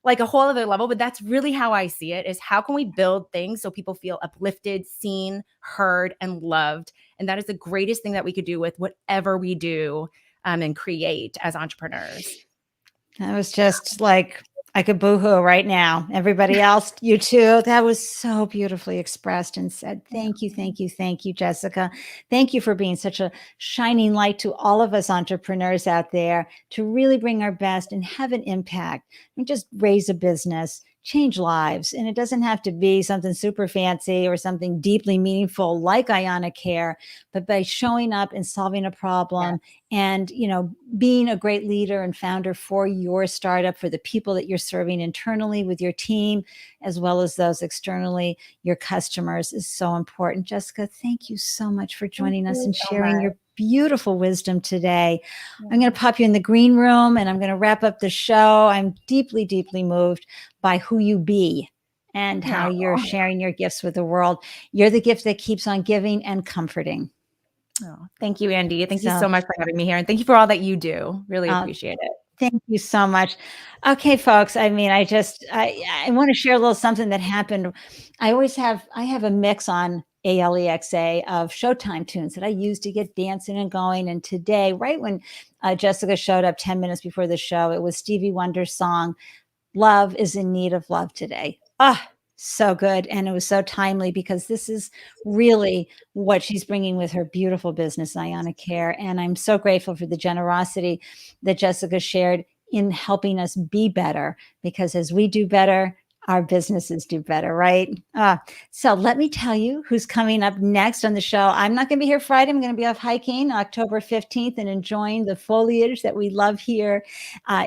Speaker 2: like a whole other level, but that's really how I see it, is how can we build things so people feel uplifted, seen, heard, and loved? And that is the greatest thing that we could do with whatever we do and create as entrepreneurs.
Speaker 1: That was just like, I could boohoo right now. Everybody else, you too. That was so beautifully expressed and said. Thank you, thank you, thank you, Jessica. Thank you for being such a shining light to all of us entrepreneurs out there to really bring our best and have an impact and just raise a business, change lives. And it doesn't have to be something super fancy or something deeply meaningful like ianacare, but by showing up and solving a problem and, being a great leader and founder for your startup, for the people that you're serving internally with your team, as well as those externally, your customers, is so important. Jessica, thank you so much for joining us and sharing your beautiful wisdom today. I'm going to pop you in the green room and I'm going to wrap up the show. I'm deeply, deeply moved by who you be and how you're sharing your gifts with the world. You're the gift that keeps on giving and comforting.
Speaker 2: Oh, thank you, Ande. Thank you so much for having me here. And thank you for all that you do. Really appreciate it.
Speaker 1: Thank you so much. Okay, folks. I mean, I want to share a little something that happened. I have a mix on Alexa of Showtime tunes that I use to get dancing and going. And today, right when Jessica showed up 10 minutes before the show, it was Stevie Wonder's song, Love is in Need of Love Today. So good. And it was so timely because this is really what she's bringing with her beautiful business, ianacare. And I'm so grateful for the generosity that Jessica shared in helping us be better, because as we do better, our businesses do better, right? So let me tell you who's coming up next on the show. I'm not going to be here Friday. I'm going to be off hiking October 15th and enjoying the foliage that we love here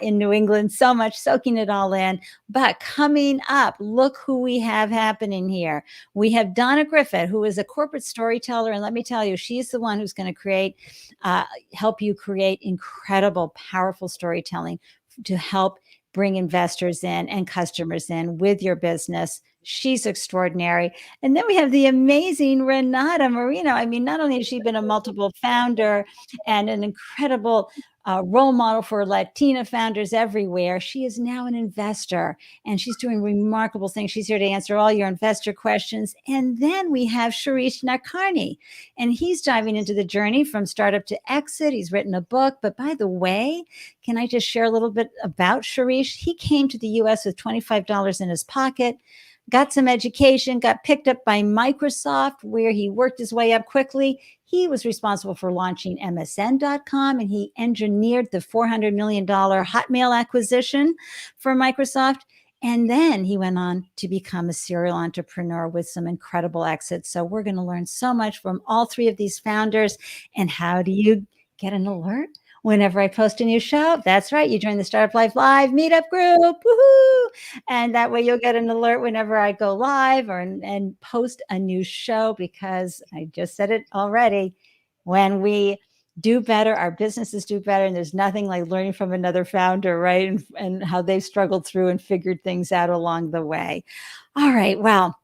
Speaker 1: in New England so much, soaking it all in. But coming up, look who we have happening here. We have Donna Griffith, who is a corporate storyteller. And let me tell you, she's the one who's going to help you create incredible, powerful storytelling to help bring investors in and customers in with your business. She's extraordinary. And then we have the amazing Renata Marino. I mean, not only has she been a multiple founder and an incredible role model for Latina founders everywhere, she is now an investor and she's doing remarkable things. She's here to answer all your investor questions. And then we have Shirish Nadkarni, and he's diving into the journey from startup to exit. He's written a book. But by the way, can I just share a little bit about Shirish? He came to the US with $25 in his pocket, got some education, got picked up by Microsoft, where he worked his way up quickly. He was responsible for launching MSN.com, and he engineered the $400 million Hotmail acquisition for Microsoft. And then he went on to become a serial entrepreneur with some incredible exits. So we're going to learn so much from all three of these founders. And how do you get an alert whenever I post a new show? That's right. You join the Startup Life Live meetup group. Woohoo! And that way you'll get an alert whenever I go live and post a new show, because I just said it already. When we do better, our businesses do better. And there's nothing like learning from another founder, right? And how they've struggled through and figured things out along the way. All right. Well,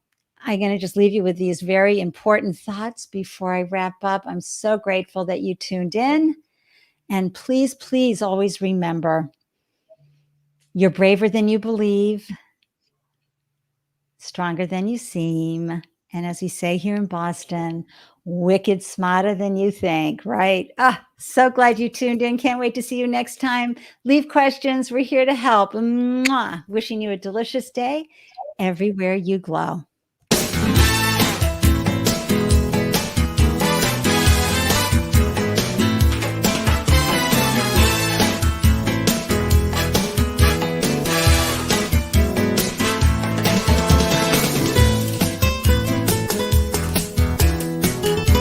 Speaker 1: I'm going to just leave you with these very important thoughts before I wrap up. I'm so grateful that you tuned in. And please, please always remember, you're braver than you believe, stronger than you seem. And as we say here in Boston, wicked smarter than you think, right? So glad you tuned in. Can't wait to see you next time. Leave questions. We're here to help. Mwah. Wishing you a delicious day everywhere you glow.